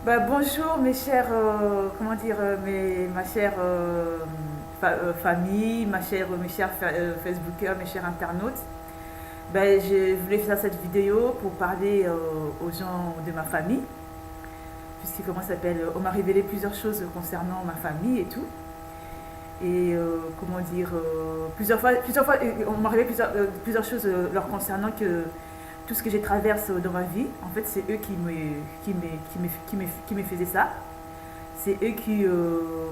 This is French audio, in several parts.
Bonjour mes chers, comment dire, ma chère famille, mes chers Facebookers, mes chers internautes. Je voulais faire cette vidéo pour parler aux gens de ma famille, puisque comment ça s'appelle, on m'a révélé plusieurs choses concernant ma famille et tout. Et comment dire, plusieurs fois, on m'a révélé plusieurs choses leur concernant que tout ce que j'ai traversé dans ma vie, en fait, c'est eux qui me faisaient ça. C'est eux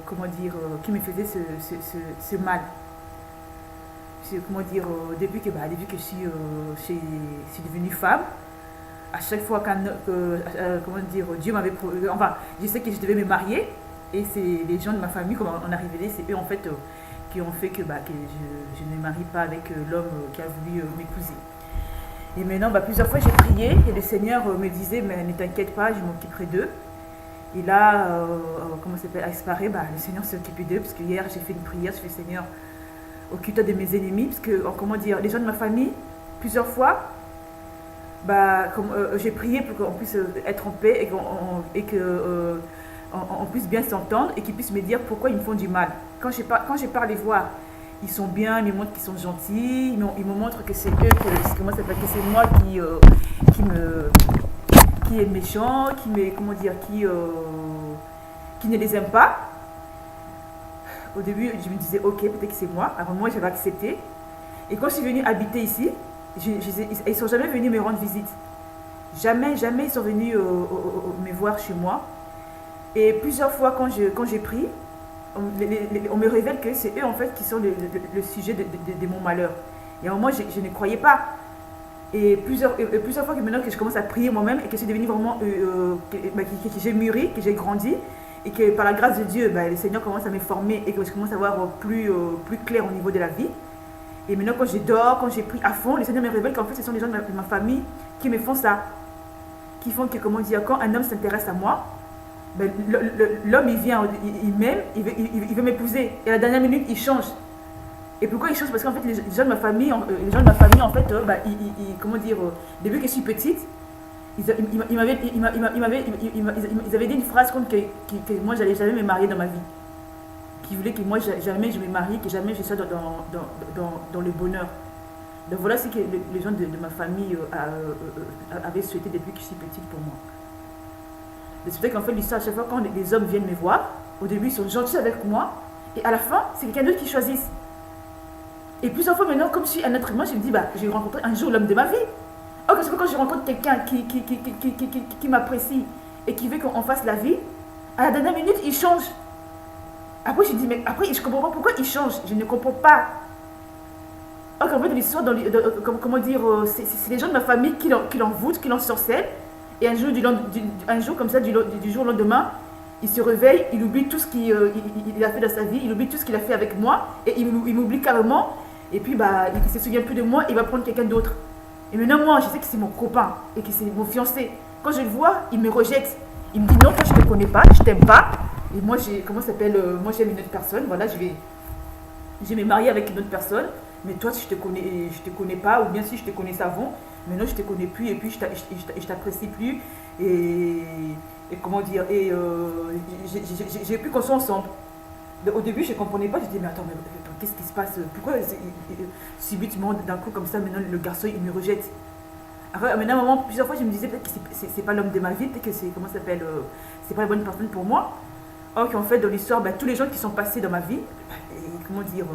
comment dire, qui me faisaient ce mal. Comment dire, depuis que je suis devenue femme, à chaque fois comment dire, Dieu m'avait, enfin, je sais que je devais me marier, et c'est les gens de ma famille, comme on a révélé, c'est eux en fait qui ont fait que je ne me marie pas avec l'homme qui a voulu m'épouser. Et maintenant, plusieurs fois j'ai prié et le Seigneur me disait, mais ne t'inquiète pas, je m'occuperai d'eux. Et là, comment ça s'appelle, à Esparé, le Seigneur s'est occupé d'eux, parce que hier j'ai fait une prière, je fais Seigneur, occupe-toi de mes ennemis, parce que, comment dire, les gens de ma famille, plusieurs fois, j'ai prié pour qu'on puisse être en paix et que on puisse bien s'entendre et qu'ils puissent me dire pourquoi ils me font du mal. Quand je pars les voir, ils sont bien, ils me montrent qu'ils sont gentils, ils me montrent que c'est eux, que c'est moi qui est méchant, comment dire, qui ne les aime pas. Au début, je me disais, ok, peut-être que c'est moi. Alors moi, j'avais accepté. Et quand je suis venue habiter ici, ils ne sont jamais venus me rendre visite. Jamais, jamais ils sont venus me voir chez moi. Et plusieurs fois, quand j'ai pris, on me révèle que c'est eux en fait qui sont le sujet de mon malheur. Et à un moment, je ne croyais pas. Et plusieurs fois que maintenant que je commence à prier moi-même et que je suis devenue vraiment, que j'ai mûri, que j'ai grandi, et que par la grâce de Dieu, le Seigneur commence à me former et que je commence à voir plus clair au niveau de la vie. Et maintenant, quand je dors, quand j'ai pris à fond, le Seigneur me révèle qu'en fait, ce sont les gens de ma famille qui me font ça. Qui font que, comment dire, quand un homme s'intéresse à moi, l'homme, il vient, il m'aime, il veut m'épouser. Et à la dernière minute, il change. Et pourquoi il change? Parce qu'en fait, les gens de ma famille, en fait, comment dire, depuis que je suis petite, ils avaient dit une phrase comme que moi, j'allais jamais me marier dans ma vie. Qui voulait que moi, jamais je me marie, que jamais je sois dans le bonheur. Donc voilà ce que les gens de ma famille avaient souhaité depuis que je suis petite pour moi. C'est vrai qu'en fait, l'histoire, à chaque fois quand les hommes viennent me voir, au début, ils sont gentils avec moi, et à la fin, c'est quelqu'un d'autre qui choisit. Et plusieurs fois maintenant, comme je suis un être humain, je me dis, je vais rencontrer un jour l'homme de ma vie. Or, quand je rencontre quelqu'un qui m'apprécie et qui veut qu'on fasse la vie, à la dernière minute, il change. Après, je dis, mais après, je ne comprends pas pourquoi il change. Je ne comprends pas. Or, en fait, l'histoire, comment dire, c'est les gens de ma famille qui l'envoûtent, qui l'ensorcellent. Et un jour comme ça, du jour au lendemain, il se réveille, il oublie tout ce qu'il a fait dans sa vie, il oublie tout ce qu'il a fait avec moi, et il m'oublie carrément. Et puis, il ne se souvient plus de moi, il va prendre quelqu'un d'autre. Et maintenant, moi, je sais que c'est mon copain et que c'est mon fiancé. Quand je le vois, il me rejette. Il me dit non, toi, je ne te connais pas, je t'aime pas. Et moi, comment ça s'appelle, moi, j'aime une autre personne. Voilà, je vais me marier avec une autre personne. Mais toi, je te connais pas, ou bien si je te connaissais avant, maintenant je te connais plus et puis je t'apprécie plus. Et comment dire, j'ai plus qu'on soit ensemble. Au début, je ne comprenais pas, je disais, mais attends, qu'est-ce qui se passe? Pourquoi subitement, d'un coup, comme ça, maintenant, le garçon, il me rejette? Après, maintenant, à un moment, plusieurs fois, je me disais, peut-être que c'est pas l'homme de ma vie, peut-être que c'est, comment ça s'appelle, c'est pas la bonne personne pour moi. Or, qu'en fait, dans l'histoire, tous les gens qui sont passés dans ma vie, comment dire,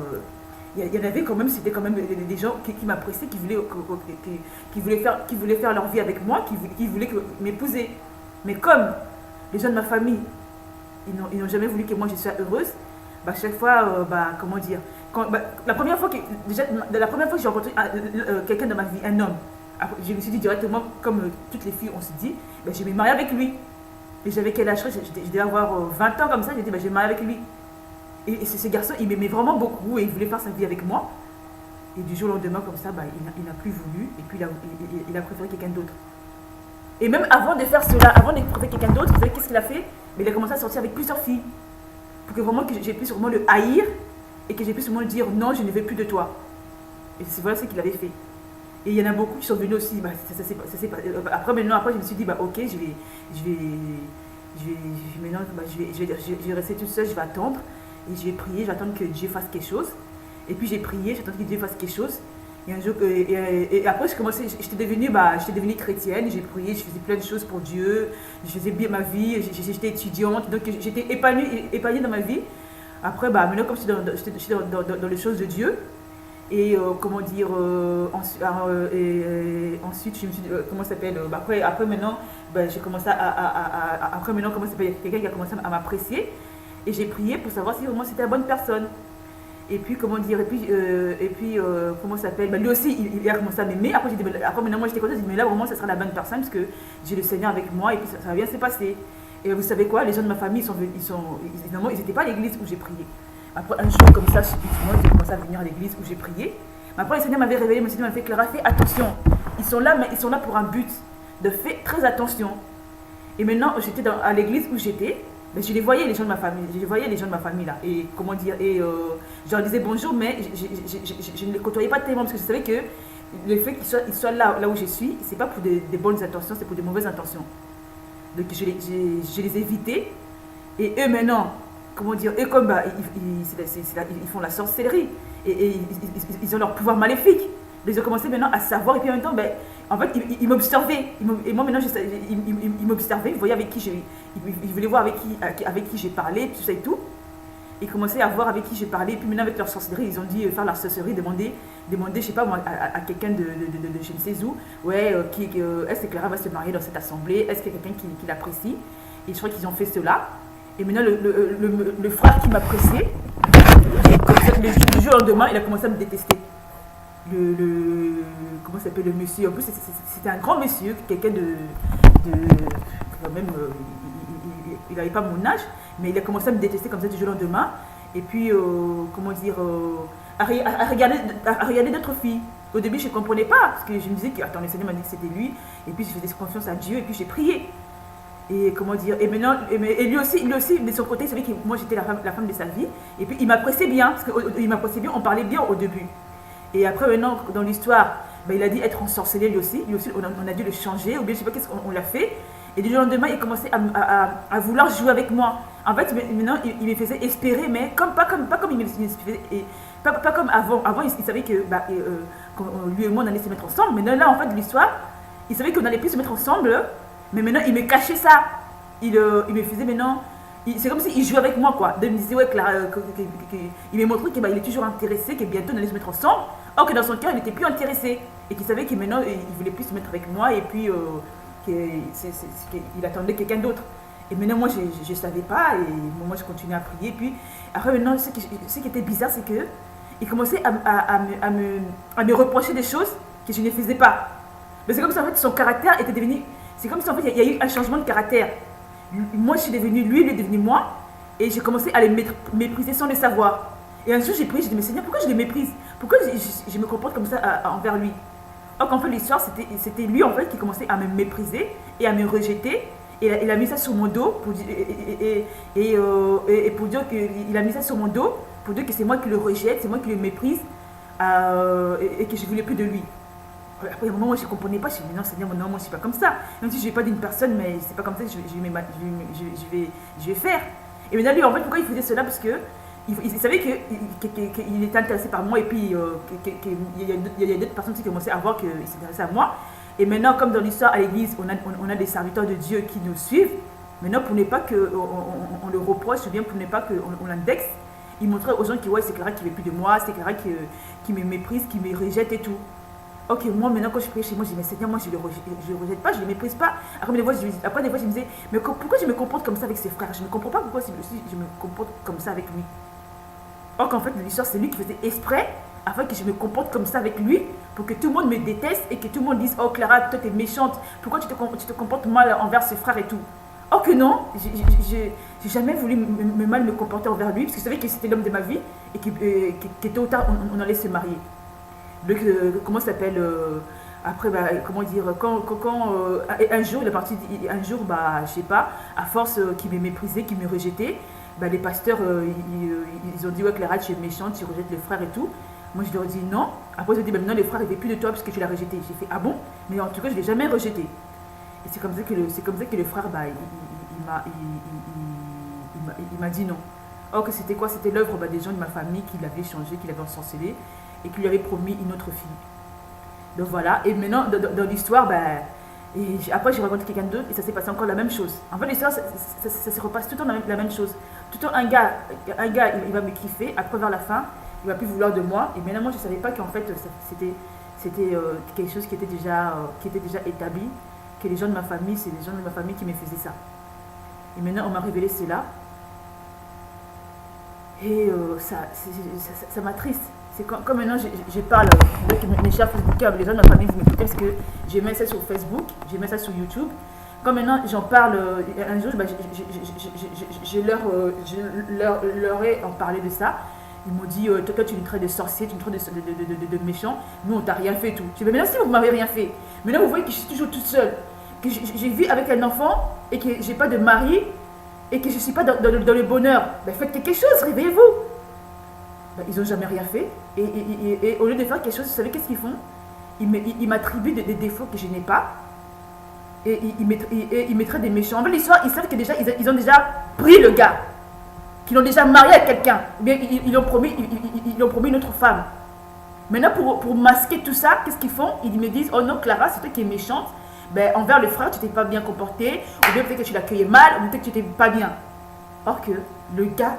il y en avait quand même, c'était quand même des gens qui m'appréciaient, qui voulaient faire leur vie avec moi, qui voulaient m'épouser. Mais comme les gens de ma famille, ils n'ont jamais voulu que moi je sois heureuse, chaque fois, comment dire, la première fois que j'ai rencontré quelqu'un de ma vie, un homme, je me suis dit directement, comme toutes les filles, on se dit, je vais me marier avec lui. Et j'avais quel âge? Je devais avoir 20 ans comme ça, j'ai dit, je vais me marier avec lui. Et ce garçon, il m'aimait vraiment beaucoup et il voulait faire sa vie avec moi. Et du jour au lendemain, comme ça, il n'a plus voulu et puis il a préféré quelqu'un d'autre. Et même avant de faire cela, avant de préférer quelqu'un d'autre, vous savez qu'est-ce qu'il a fait? Mais il a commencé à sortir avec plusieurs filles. Pour que vraiment que j'ai pu vraiment le haïr et que j'ai pu vraiment lui dire non, je ne veux plus de toi. Et c'est voilà ce qu'il avait fait. Et il y en a beaucoup qui sont venus aussi. Après, maintenant, après, je me suis dit, ok, je vais Maintenant, je vais rester toute seule, je vais attendre. Et je vais prier, j'attends que Dieu fasse quelque chose. Et puis j'ai prié, j'attends que Dieu fasse quelque chose. Et un jour, et après, j'étais devenue chrétienne, j'ai prié, je faisais plein de choses pour Dieu, je faisais bien ma vie, j'étais étudiante, donc j'étais épanouie dans ma vie. Après, maintenant, comme j'étais dans les choses de Dieu, et comment dire, ensuite, je me suis dit, comment ça s'appelle, après maintenant, j'ai commencé après maintenant, comment ça s'appelle, quelqu'un qui a commencé à m'apprécier, et j'ai prié pour savoir si vraiment c'était la bonne personne. Et puis, comment dire, comment ça s'appelle, lui aussi, il a commencé à m'aimer. Après, maintenant, moi, j'étais contente, j'ai dit, mais là, vraiment, ça sera la bonne personne, parce que j'ai le Seigneur avec moi, et puis ça va bien se passer. Et vous savez quoi, les gens de ma famille, ils n'étaient pas à l'église où j'ai prié. Après, un jour, comme ça, subitement, j'ai commencé à venir à l'église où j'ai prié. Mais après, le Seigneur m'avait révélé, le Seigneur m'avait fait, Clara, fais attention. Ils sont là, mais ils sont là pour un but. De faire très attention. Et maintenant, j'étais à l'église où j'étais. Mais je les voyais, les gens de ma famille. Je les voyais, les gens de ma famille là. Et comment dire, je leur disais bonjour, mais je ne les côtoyais pas tellement parce que je savais que le fait qu'ils soient là où je suis, c'est pas pour des bonnes intentions, c'est pour des mauvaises intentions. Donc je les évitais. Et eux maintenant, comment dire, eux comme ils font la sorcellerie. Et ils ont leur pouvoir maléfique. Ils ont commencé maintenant à savoir. Et puis en même temps, en fait, ils m'observaient. Et moi maintenant, ils m'observaient. Ils voyaient avec qui ils voulaient voir avec qui j'ai parlé, tout ça et tout. Ils commençaient à voir avec qui j'ai parlé. Et puis maintenant, avec leur sorcellerie, ils ont dit faire leur sorcellerie, demander, je sais pas moi, à quelqu'un de je ne sais où. Ouais, est-ce que Clara va se marier dans cette assemblée? Est-ce qu'il y a quelqu'un qui l'apprécie? Et je crois qu'ils ont fait cela. Et maintenant, le frère qui m'appréciait, le jour au lendemain, il a commencé à me détester. Comment s'appelle le monsieur? En plus, c'était un grand monsieur, quelqu'un quand même, il n'avait pas mon âge, mais il a commencé à me détester comme ça du jour au lendemain. Et puis, comment dire, à regarder d'autres filles. Au début, je ne comprenais pas, parce que je me disais que, attends, le Seigneur m'a dit que c'était lui, et puis je faisais confiance à Dieu, et puis j'ai prié. Et comment dire, et maintenant, et lui aussi, de son côté, il savait que moi j'étais la femme de sa vie, et puis il m'appréciait bien, parce qu'il m'appréciait bien, on parlait bien au début. Et après, maintenant, dans l'histoire, il a dit être ensorcelé lui aussi, on a dû le changer, ou bien je ne sais pas qu'est-ce qu'on l'a fait. Et du jour au lendemain, il commençait à vouloir jouer avec moi. En fait, maintenant, il me faisait espérer, mais pas comme il me faisait espérer, pas comme avant. Avant, il savait que lui et moi, on allait se mettre ensemble. Mais là, en fait, l'histoire, il savait qu'on allait plus se mettre ensemble, mais maintenant, il me cachait ça. Il me faisait maintenant... C'est comme s'il jouait avec moi, quoi. Il me disait, ouais, il me montrait qu'il est toujours intéressé, que bientôt on allait se mettre ensemble. Or que dans son cœur, il n'était plus intéressé. Et qu'il savait que maintenant, il voulait plus se mettre avec moi et puis qu'il attendait quelqu'un d'autre. Et maintenant, moi, je ne savais pas. Et moi, je continuais à prier. Et puis, après, maintenant, ce qui était bizarre, c'est qu'il commençait à me reprocher des choses que je ne faisais pas. Mais c'est comme si, en fait, son caractère était devenu... C'est comme si, en fait, il y a eu un changement de caractère. Moi, je suis devenue lui, lui est devenu moi. Et j'ai commencé à les mépriser sans le savoir. Et un jour, j'ai prié, j'ai dit, mais Seigneur, pourquoi je les méprise? Pourquoi je me comporte comme ça envers lui? Or qu'en fait, l'histoire, c'était lui, en fait, qui commençait à me mépriser et à me rejeter. Et il a mis ça sur mon dos pour dire, pour dire qu'il a mis ça sur mon dos pour dire que c'est moi qui le rejette, c'est moi qui le méprise et que je ne voulais plus de lui. Après, à un moment, moi, je ne comprenais pas. Je me suis dit, non, Seigneur, non, moi, je ne suis pas comme ça. Même si je ne vais pas d'une personne, mais c'est pas comme ça que je vais faire. Et maintenant, lui, en fait, pourquoi il faisait cela? Parce que il savait qu'il était intéressé par moi et puis il y a d'autres personnes qui commençaient à voir qu'il s'intéressait à moi. Et maintenant, comme dans l'histoire à l'église, on a des serviteurs de Dieu qui nous suivent. Maintenant, pour ne pas qu'on le reproche ou bien pour ne pas qu'on l'indexe, il montrait aux gens que ouais, c'est Clara qui ne veut plus de moi, c'est Clara qui me méprise, qui me rejette et tout. Ok, moi maintenant quand je prie chez moi, je dis mais Seigneur, moi je le rejette pas, je le méprise pas. Après des fois je me disais, mais pourquoi je me comporte comme ça avec ses frères? Je ne comprends pas pourquoi je me comporte comme ça avec lui. Or qu'en fait l'histoire c'est lui qui faisait exprès afin que je me comporte comme ça avec lui pour que tout le monde me déteste et que tout le monde dise oh Clara, toi t'es méchante, pourquoi tu te comportes mal envers ses frères et tout. Or que non, j'ai jamais voulu mal me comporter envers lui parce que je savais que c'était l'homme de ma vie et que tôt ou tard on allait se marier. Comment ça s'appelle après comment dire quand un jour il est parti je sais pas à force qu'il me méprisait, qu'il me rejetait, les pasteurs ils ont dit ouais Clara tu es méchante, tu rejettes les frères et tout. Moi je leur dis non. Après ils ont dit maintenant les frères ils ne veulent plus de toi parce que tu l'as rejeté. J'ai fait ah bon, mais en tout cas je l'ai jamais rejeté. Et c'est comme ça que le frère il il m'a dit non. Or que c'était quoi? C'était l'œuvre des gens de ma famille qui l'avaient changé, qui l'avaient ensorcelé et qui lui avaient promis une autre fille. Donc voilà, et maintenant dans l'histoire, après j'ai rencontré quelqu'un d'autre et ça s'est passé encore la même chose. En fait l'histoire, ça se repasse tout le temps la même chose. Tout le temps un gars il va me kiffer, après vers la fin, il va plus vouloir de moi. Et maintenant moi je ne savais pas qu'en fait c'était quelque chose qui était déjà établi, que les gens de ma famille, c'est les gens de ma famille qui me faisaient ça. Et maintenant on m'a révélé cela. Et ça m'attriste. C'est comme maintenant je parle avec mes chers Facebookers, les gens de ma famille, vous m'écoutez parce que j'ai mis ça sur Facebook, j'ai mis ça sur YouTube. Comme maintenant j'en parle, un jour je leur ai en parlé de ça. Ils m'ont dit, toi tu nous traites de sorcier, tu nous traites de méchant, nous on t'a rien fait et tout. Je dis, mais maintenant si vous m'avez rien fait, maintenant vous voyez que je suis toujours toute seule, que j'ai vu avec un enfant et que j'ai pas de mari et que je suis pas dans le bonheur, faites quelque chose, réveillez-vous. Ils n'ont jamais rien fait. Et au lieu de faire quelque chose, vous savez qu'est-ce qu'ils font? Ils m'attribuent des défauts que je n'ai pas. Et ils mettraient des méchants. En fait, l'histoire, ils savent que déjà, ils ont déjà pris le gars. Qu'ils l'ont déjà marié à quelqu'un. Bien, ils ont promis une autre femme. Maintenant, pour masquer tout ça, qu'est-ce qu'ils font? Ils me disent, oh non, Clara, c'est toi qui es méchante. Envers le frère, tu t'es pas bien comporté. Ou bien peut-être que tu l'accueillais mal. Ou peut-être que tu n'étais pas bien. Or que le gars,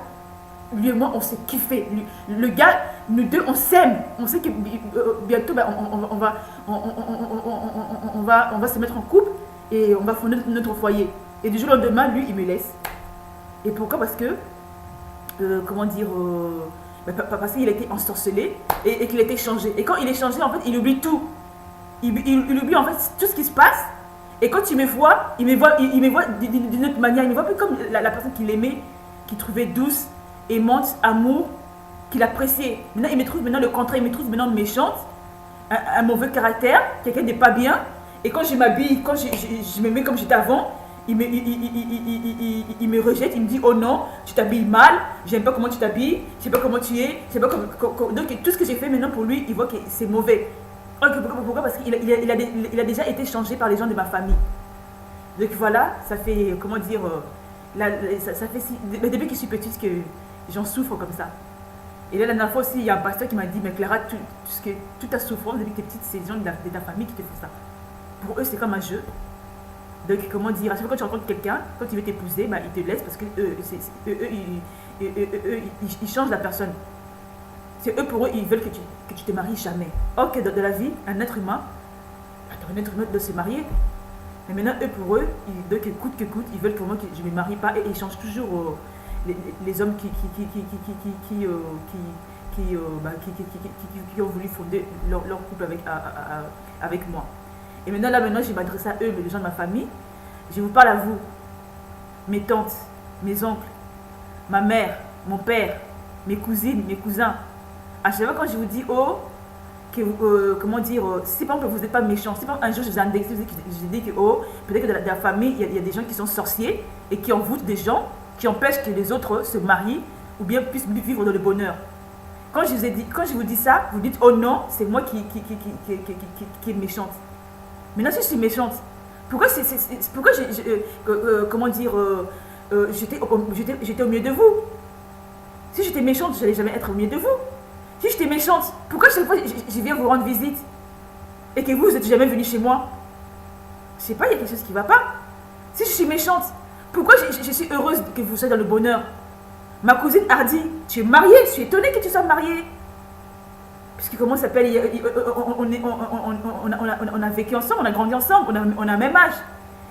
lui et moi, on s'est kiffé. Le gars, nous deux, on s'aime. On sait que bientôt, on va se mettre en couple et on va fonder notre foyer. Et du jour au lendemain, lui, il me laisse. Et pourquoi? Parce que, parce qu'il a été ensorcelé et qu'il a été changé. Et quand il est changé, en fait, il oublie tout. Il oublie en fait tout ce qui se passe. Et quand il me voit d'une autre manière. Il me voit plus comme la personne qu'il aimait, qu'il trouvait douce, aimante, amour, qu'il appréciait. Maintenant, il me trouve le contraire, il me trouve maintenant méchante, un mauvais caractère, quelqu'un de pas bien. Et quand je m'habille, quand je me mets comme j'étais avant, il me rejette, il me dit, oh non, tu t'habilles mal, j'aime pas comment tu t'habilles, je sais pas comment tu es, je sais pas donc tout ce que j'ai fait maintenant pour lui, il voit que c'est mauvais. Pourquoi? Parce qu'il a déjà été changé par les gens de ma famille. Donc voilà, ça fait, ça fait depuis que je suis petite que j'en souffre comme ça. Et là, la dernière fois aussi, il y a un pasteur qui m'a dit, mais Clara, toute ta souffrance depuis que tu es petite, c'est les gens de ta famille qui te font ça. Pour eux, c'est comme un jeu. Donc, à chaque fois que tu rencontres quelqu'un, quand tu veux t'épouser, ils te laissent parce que eux, ils changent la personne. C'est eux, pour eux, ils veulent que tu te maries jamais. Or que dans la vie, un être humain doit se marier. Mais maintenant, eux, pour eux, donc coûte que coûte, ils veulent pour moi que je ne me marie pas et ils changent toujours les hommes qui ont voulu fonder leur couple avec moi. Et maintenant, je m'adresse à eux, les gens de ma famille. Je vous parle à vous, mes tantes, mes oncles, ma mère, mon père, mes cousines, mes cousins. À chaque fois quand je vous dis, si par exemple vous n'êtes pas méchant, si par exemple un jour je vous ai indexé, je dis que peut-être que dans la famille, il y a des gens qui sont sorciers et qui envoûtent des gens, qui empêchent que les autres se marient ou bien puissent vivre dans le bonheur. Quand je vous dis ça, vous dites, oh non, c'est moi qui est méchante. Maintenant, si je suis méchante, pourquoi j'étais au milieu de vous? Si j'étais méchante, je n'allais jamais être au milieu de vous. Si j'étais méchante, pourquoi chaque fois je viens vous rendre visite et que vous n'êtes jamais venu chez moi? Je sais pas, il y a quelque chose qui ne va pas. Si je suis méchante, pourquoi je suis heureuse que vous soyez dans le bonheur? Ma cousine Hardy, tu es mariée, je suis étonnée que tu sois mariée. Puisque comment ça s'appelle, on a vécu ensemble, on a grandi ensemble, on a le même âge.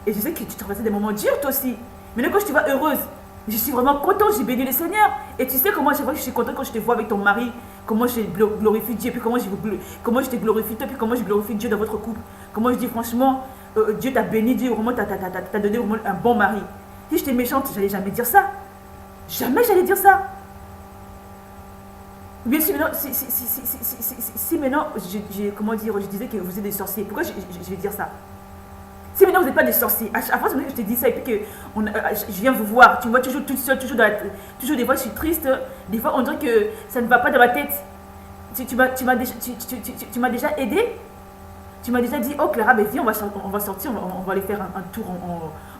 Et je sais que tu traversais des moments durs toi aussi. Mais quand je te vois heureuse, je suis vraiment contente, j'ai béni le Seigneur. Et tu sais comment je vois que je suis contente quand je te vois avec ton mari, comment je glorifie Dieu, puis comment je te glorifie toi, puis comment je glorifie Dieu dans votre couple. Comment je dis franchement, Dieu t'a béni, Dieu vraiment t'a donné vraiment un bon mari. Si j'étais méchante, j'allais jamais dire ça. Jamais j'allais dire ça. Bien sûr, si maintenant, je disais que vous êtes des sorciers, pourquoi je vais dire ça? Si maintenant vous n'êtes pas des sorciers, à force que je te dis ça et puis que je viens vous voir, tu me vois toujours toute seule, toujours des fois je suis triste, des fois on dirait que ça ne va pas dans ma tête. Tu m'as déjà aidé. Tu m'as déjà dit, oh Clara, viens, on va sortir, on va aller faire un tour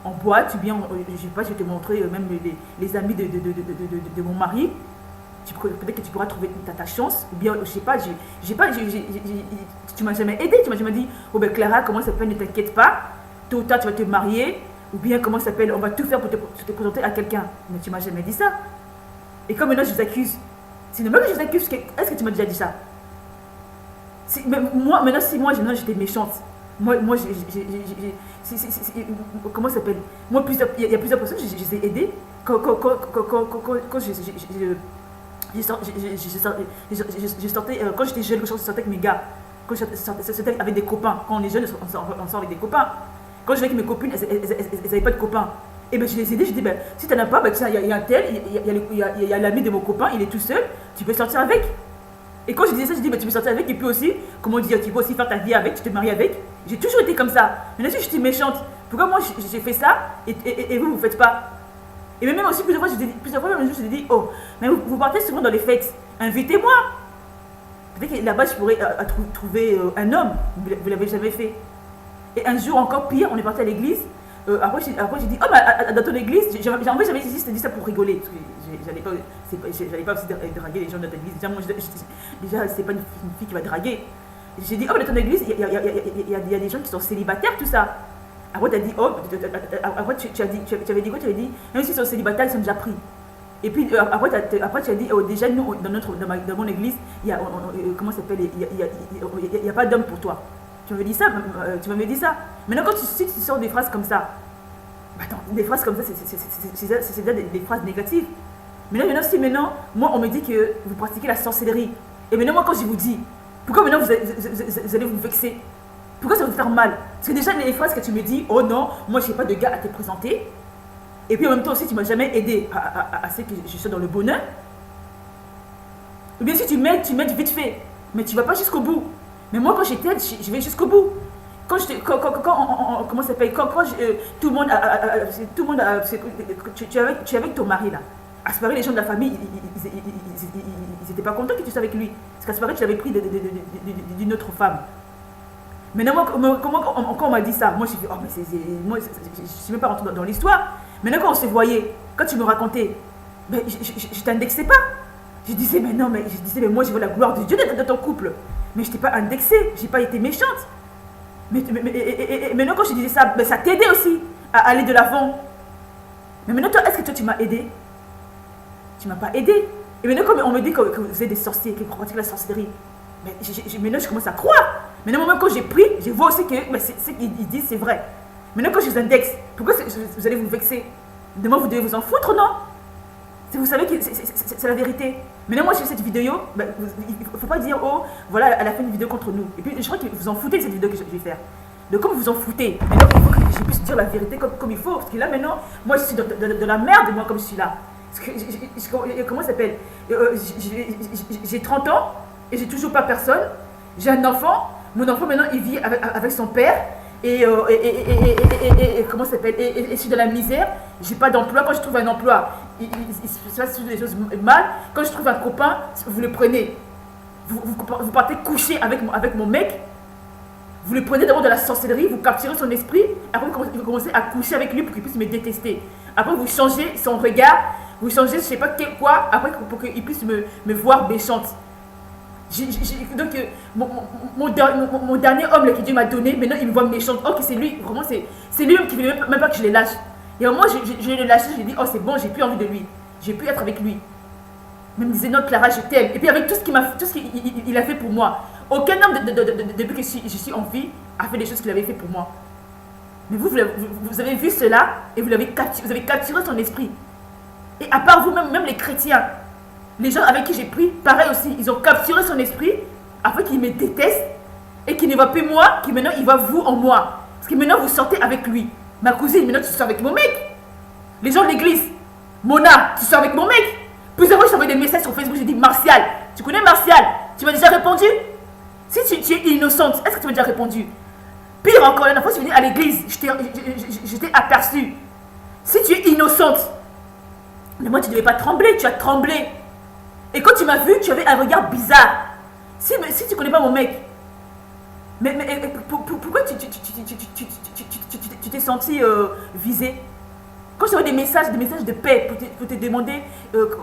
en boîte, ou bien, je sais pas, je vais te montrer même les amis de mon mari. Peut-être que tu pourras trouver ta chance, ou bien, je sais pas, tu m'as jamais aidé, tu m'as jamais dit, oh ben Clara, comment ça s'appelle, ne t'inquiète pas, tôt ou tard tu vas te marier, ou bien comment ça s'appelle, on va tout faire pour te présenter à quelqu'un. Mais tu m'as jamais dit ça. Et comme maintenant je vous accuse, c'est normal que je vous accuse, est-ce que tu m'as déjà dit ça? Mais moi, maintenant, si moi j'étais méchante, moi comment ça s'appelle? Moi, il y a plusieurs personnes, je les ai aidées. Quand quand j'étais jeune, quand je sortais avec mes gars, quand je sortais avec des copains, quand on est jeune, on sort avec des copains. Quand je vais avec mes copines, elles n'avaient pas de copains. Et ben je les ai aidées, je dis, ben, si tu n'en as pas, ben, il y a un tel, il y a l'ami de mon copain, il est tout seul, tu peux sortir avec. Et quand je disais ça, je dis, ben, tu peux sortir avec, et puis aussi, comment dire, tu peux aussi faire ta vie avec, tu te maries avec. J'ai toujours été comme ça. Mais là, si je suis méchante, pourquoi moi j'ai fait ça, et vous ne faites pas? Et même aussi, plusieurs fois, je me suis dit, oh, mais vous partez souvent dans les fêtes, invitez-moi. Peut-être que là-bas, je pourrais trouver un homme, vous ne l'avez jamais fait. Et un jour, encore pire, on est parti à l'église. Après, j'ai dit, oh, bah, dans ton église, j'avais dit ça pour rigoler. Parce que j'allais pas aussi draguer les gens de ton église. Déjà, c'est pas une fille qui va draguer. J'ai dit, oh, dans ton église, il y a des gens qui sont célibataires, tout ça. Après, tu as dit, oh, après, tu avais dit quoi? Tu avais dit, même s'ils sont célibataires, ils sont déjà pris. Et puis, après tu as dit, oh, déjà, nous, dans mon église, comment ça s'appelle, il n'y a pas d'homme pour toi. Tu m'avais dit ça, Maintenant, quand tu sors des phrases comme ça, attends, des phrases comme ça, c'est déjà des phrases négatives. Maintenant, moi, on me dit que vous pratiquez la sorcellerie. Et maintenant, moi, quand je vous dis, pourquoi maintenant vous allez vous vexer? Pourquoi ça va vous faire mal? Parce que déjà, les phrases que tu me dis, oh non, moi, je n'ai pas de gars à te présenter. Et puis, en même temps aussi, tu ne m'as jamais aidé à ce que je sois dans le bonheur. Ou bien si tu m'aides vite fait, mais tu ne vas pas jusqu'au bout. Mais moi, quand je t'aide, je vais jusqu'au bout. Tout le monde, tu es avec ton mari là. À ce moment-là, les gens de la famille, ils n'étaient pas contents que tu sois avec lui. Parce qu'à ce moment-là, tu l'avais pris d'une autre femme. Maintenant, quand on m'a dit ça, moi, j'ai fait, oh, mais moi, je ne suis même pas rentrée dans l'histoire. Maintenant, quand on se voyait, quand tu me racontais, ben, je t'indexais pas. Je disais, mais non, mais moi, je veux la gloire de Dieu dans ton couple. Mais je t'ai pas indexée, j'ai pas été méchante. Mais maintenant, quand je disais ça, ben, ça t'aidait aussi à aller de l'avant. Mais maintenant, toi, est-ce que toi, tu m'as aidé? Tu m'as pas aidé. Et maintenant, quand on me dit que vous êtes des sorciers, que vous pratiquez la sorcellerie, mais maintenant, je commence à croire. Maintenant, même quand j'ai pris, je vois aussi que ce qu'ils disent, c'est vrai. Maintenant, quand je vous indexe, pourquoi vous allez vous vexer? Demain, vous devez vous en foutre, non? Vous savez que c'est la vérité. Maintenant, moi, je fais cette vidéo, ben, il ne faut pas dire, oh, voilà, elle a fait une vidéo contre nous. Et puis, je crois que vous en foutez de cette vidéo que je vais faire. Donc, comme vous en foutez, maintenant, il faut que je puisse dire la vérité comme il faut. Parce que là, maintenant, moi, je suis de la merde, moi, comme je suis là. Parce que, comment ça s'appelle? J'ai 30 ans et j'ai toujours pas personne. J'ai un enfant. Mon enfant, maintenant, il vit avec son père. Et comment ça s'appelle? Et je suis dans la misère. J'ai pas d'emploi. Quand je trouve un emploi, il se passe des choses mal. Quand je trouve un copain, vous le prenez. Vous partez coucher avec mon mec. Vous le prenez d'abord de la sorcellerie. Vous capturez son esprit. Après, vous commencez à coucher avec lui pour qu'il puisse me détester. Après, vous changez son regard. Vous changez, je sais pas quoi. Après, pour qu'il puisse me voir méchante. Donc, mon dernier homme là, que Dieu m'a donné, maintenant il me voit méchante. Oh, que c'est lui, vraiment, c'est lui qui ne veut même pas que je les lâche. Et moi, je l'ai lâché, je lui ai dit, oh, c'est bon, j'ai plus envie de lui. J'ai plus être avec lui. Mais il me disait, non, Clara, je t'aime. Et puis, avec tout ce qu'il a fait pour moi, aucun homme, depuis que je suis en vie, a fait des choses qu'il avait fait pour moi. Mais vous avez vu cela et vous avez capturé son esprit. Et à part vous, même les chrétiens, les gens avec qui j'ai pris, pareil aussi, ils ont capturé son esprit afin qu'il me déteste et qu'il ne voit plus moi, qu'il maintenant il voit vous en moi. Parce que maintenant vous sortez avec lui. Ma cousine, maintenant tu sors avec mon mec. Les gens de l'église, Mona, tu sors avec mon mec. Plusieurs fois je t'envoie des messages sur Facebook, j'ai dit Martial, tu connais Martial? Tu m'as déjà répondu? Si tu es innocente, est-ce que tu m'as déjà répondu? Pire encore, la dernière fois je suis venue à l'église, je t'ai aperçu. Si tu es innocente, mais moi tu ne devais pas trembler, tu as tremblé. Et quand tu m'as vu, tu avais un regard bizarre. Si tu ne connais pas mon mec, mais pourquoi tu t'es senti visé? Quand je t'envoie des messages de paix pour te demander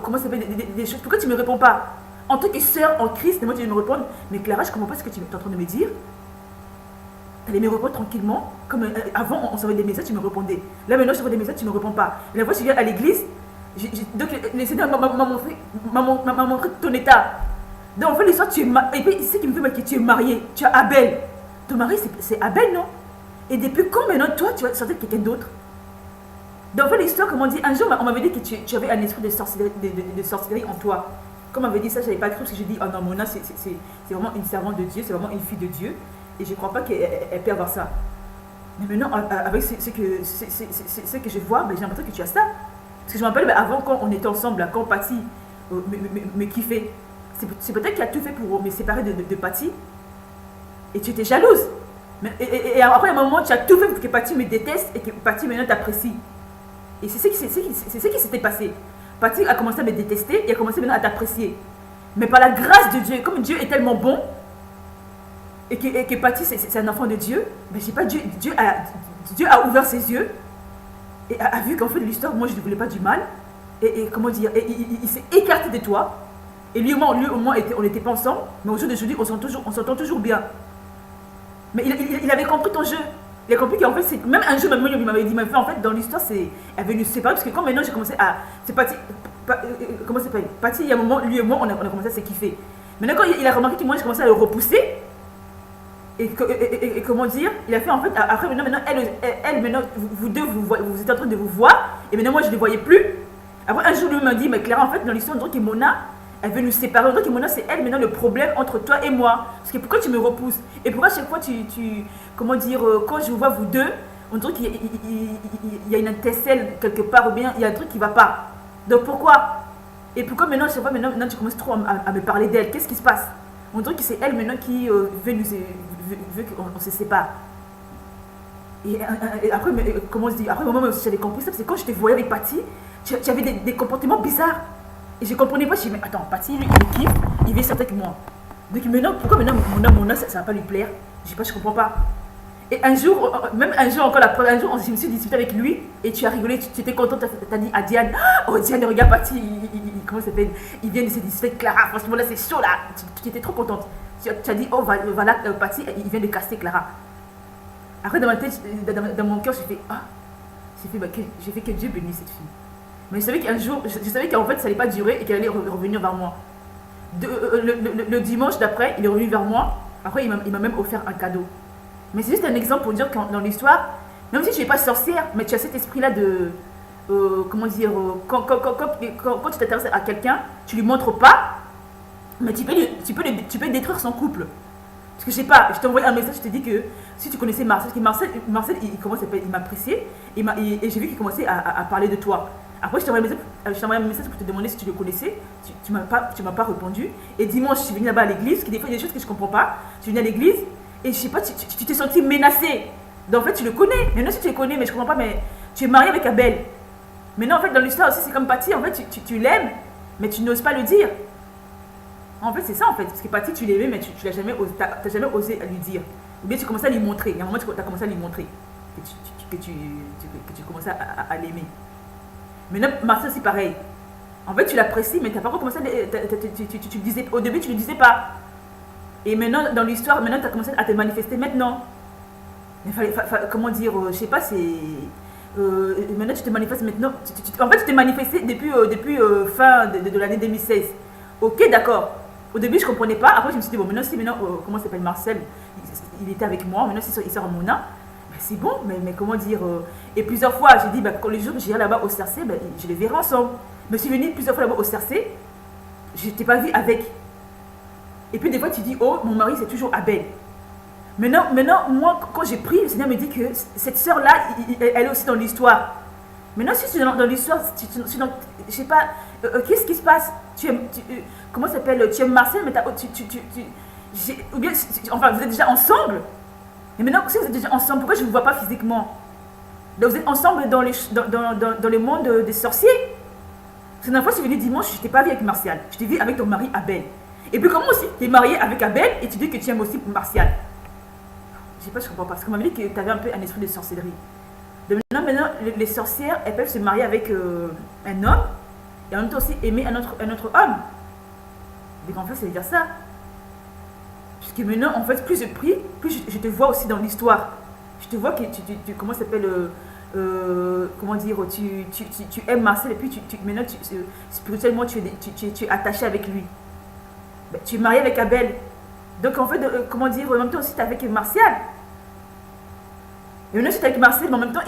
comment ça s'appelle des choses, pourquoi tu ne me réponds pas? En tant que sœur en Christ, moi tu viens me répondre, mais Clara, je ne comprends pas ce que tu es en train de me dire. Tu allais me répondre tranquillement. Comme avant, on s'envoyait des messages, tu me répondais. Là maintenant, je t'envoie des messages, tu ne me réponds pas. Et la fois que je viens à l'église, donc le Seigneur m'a montré ton état. Donc en fait, l'histoire, tu es marié. Et puis, c'est ce qui me fait mal, que tu es marié. Tu as Abel. Ton mari, c'est Abel, non? Et depuis quand maintenant, toi, tu vas sortir quelqu'un d'autre? Donc en fait, l'histoire, comme on dit, un jour, on m'avait dit que tu avais un esprit de sorcellerie en toi. Comme on m'avait dit ça, je n'avais pas cru parce que j'ai dit, oh non, Mona, c'est vraiment une servante de Dieu, c'est vraiment une fille de Dieu. Et je ne crois pas qu'elle peut avoir ça. Mais maintenant, avec ce que je vois, ben, j'ai l'impression que tu as ça. Parce que je me rappelle, ben, avant, quand on était ensemble, là, quand Patty me kiffait, c'est peut-être qu'il a tout fait pour me séparer de Patty. Et tu étais jalouse. Et après, à un moment, tu as tout fait pour que Patty me déteste et que Patty maintenant t'apprécie. Et c'est ce qui s'était passé. Patty a commencé à me détester et a commencé maintenant à t'apprécier. Mais par la grâce de Dieu, comme Dieu est tellement bon, et que Patty c'est un enfant de Dieu, mais je sais pas, Dieu a ouvert ses yeux et a vu qu'en fait l'histoire, moi je ne voulais pas du mal. Et comment dire, il s'est écarté de toi. Et lui au moins on n'était pas ensemble, mais au jour d'aujourd'hui, on s'entend toujours bien. Mais il avait compris ton jeu. Il a compris qu'en fait, même un jour, il m'avait dit, en fait, dans l'histoire, elle est venue se séparer, parce que quand maintenant j'ai commencé à. C'est Patty. Comment ça s'appelle? Patty, il y a un moment, lui et moi, on a commencé à se kiffer. Maintenant, quand il a remarqué que moi, j'ai commencé à le repousser, et comment dire, il a fait en fait, après, maintenant elle maintenant, vous deux, vous êtes en train de vous voir, et maintenant, moi, je ne les voyais plus. Après, un jour, lui m'a dit, mais Clara, en fait, dans l'histoire, on dirait que Mona, elle veut nous séparer. On dirait que Mona, c'est elle maintenant le problème entre toi et moi. Parce que pourquoi tu me repousses? Et pourquoi à chaque fois comment dire, quand je vous vois vous deux, on dirait qu'il y a une étincelle quelque part, ou bien il y a un truc qui ne va pas. Donc pourquoi? Et pourquoi maintenant, chaque fois, maintenant tu commences trop à me parler d'elle? Qu'est-ce qui se passe? On dirait que c'est elle maintenant qui veut qu'on se sépare. Et après, comment on se dit? Après, au moment où j'avais compris ça, parce que quand je te voyais avec Patty, tu avais des comportements bizarres. Et je ne comprenais pas, je me dis, mais attends, Patty, lui, il me kiffe, il vient sortir avec moi. Donc maintenant, pourquoi maintenant, Mona, ça ne va pas lui plaire? Je ne comprends pas. Et un jour, même un jour encore, un jour, je me suis disputé avec lui, et tu as rigolé, tu étais contente, tu as dit à Diane, oh Diane, regarde Patty, comment ça s'appelle? Il vient de se disputer avec Clara, franchement là, c'est chaud là. Tu étais trop contente. Tu as dit, oh voilà, Patty, il vient de casser Clara. Après, dans ma tête, dans mon cœur, j'ai fait, j'ai fait que Dieu bénisse cette fille. Mais je savais qu'un jour, je savais qu'en fait ça n'allait pas durer et qu'elle allait revenir vers moi. Le dimanche d'après, il est revenu vers moi. Après, il m'a même offert un cadeau. Mais c'est juste un exemple pour dire que dans l'histoire, même si je n'es pas sorcière, mais tu as cet esprit-là de. Comment dire, quand tu t'intéresses à quelqu'un, tu lui montres pas, mais tu peux détruire son couple. Parce que je sais pas, je t'ai envoyé un message, je te dis que si tu connaissais Marcel, il m'appréciait et j'ai vu qu'il commençait à parler de toi. Après, je t'ai envoyé un message pour te demander si tu le connaissais. Tu m'as pas répondu. Et dimanche, je suis venue là-bas à l'église, parce que des fois, il y a des choses que je ne comprends pas. Je suis venue à l'église et je sais pas, tu t'es senti menacée. Donc en fait, tu le connais. Maintenant, si tu le connais, mais je ne comprends pas, mais tu es mariée avec Abel. Maintenant, en fait, dans l'histoire aussi, c'est comme Patty. En fait, tu l'aimes, mais tu n'oses pas le dire. En fait, c'est ça, en fait. Parce que Patty, tu l'aimais, mais tu n'as jamais osé lui dire. Ou bien tu commençais à lui montrer. Il y a un moment, tu as commencé à lui montrer que tu commençais à l'aimer. Maintenant, Marcel, c'est pareil. En fait, tu l'apprécies, mais tu n'as pas commencé à... Tu disais, au début, tu ne le disais pas. Et maintenant, dans l'histoire, maintenant, tu as commencé à te manifester maintenant. Mais comment dire, je sais pas, c'est... maintenant, tu te manifestes maintenant. En fait, tu t'es manifesté depuis fin de l'année 2016. Ok, d'accord. Au début, je ne comprenais pas. Après, je me suis dit, bon, maintenant, comment s'appelle Marcel? Il était avec moi. Maintenant, il sort à Mona. C'est bon, mais comment dire et plusieurs fois, j'ai dit, quand les jours que j'irai là-bas au CRC, je les verrai ensemble. Je me suis venue plusieurs fois là-bas au CRC, je ne t'ai pas vu avec. Et puis des fois, tu dis, oh, mon mari, c'est toujours Abel. Maintenant, moi, quand j'ai pris, le Seigneur me dit que cette sœur-là, elle est aussi dans l'histoire. Maintenant, si tu es dans l'histoire, je ne sais pas, qu'est-ce qui se passe? Comment ça s'appelle? Tu aimes Marcel, mais ou bien, enfin, vous êtes déjà ensemble. Et maintenant, si vous êtes déjà ensemble, pourquoi je ne vous vois pas physiquement? Donc vous êtes ensemble dans le monde des sorciers. Parce que la dernière fois, je suis venue dimanche, je ne t'ai pas vu avec Martial. Je t'ai vu avec ton mari Abel. Et puis comment aussi, tu es marié avec Abel et tu dis que tu aimes aussi Martial. Je sais pas, je comprends pas. Parce qu'on m'a dit que tu avais un peu un esprit de sorcellerie. De maintenant, les sorcières, elles peuvent se marier avec un homme et en même temps aussi aimer un autre homme. Donc en fait, ça veut dire ça. Puisque maintenant, en fait, plus je prie, plus je te vois aussi dans l'histoire. Je te vois que comment ça s'appelle, comment dire, tu aimes Marcel et puis maintenant, spirituellement, tu es attaché avec lui. Ben, tu es marié avec Abel. Donc en fait, comment dire, en même temps aussi, tu es avec Martial. Et maintenant, j'étais avec Marcel, mais en même temps,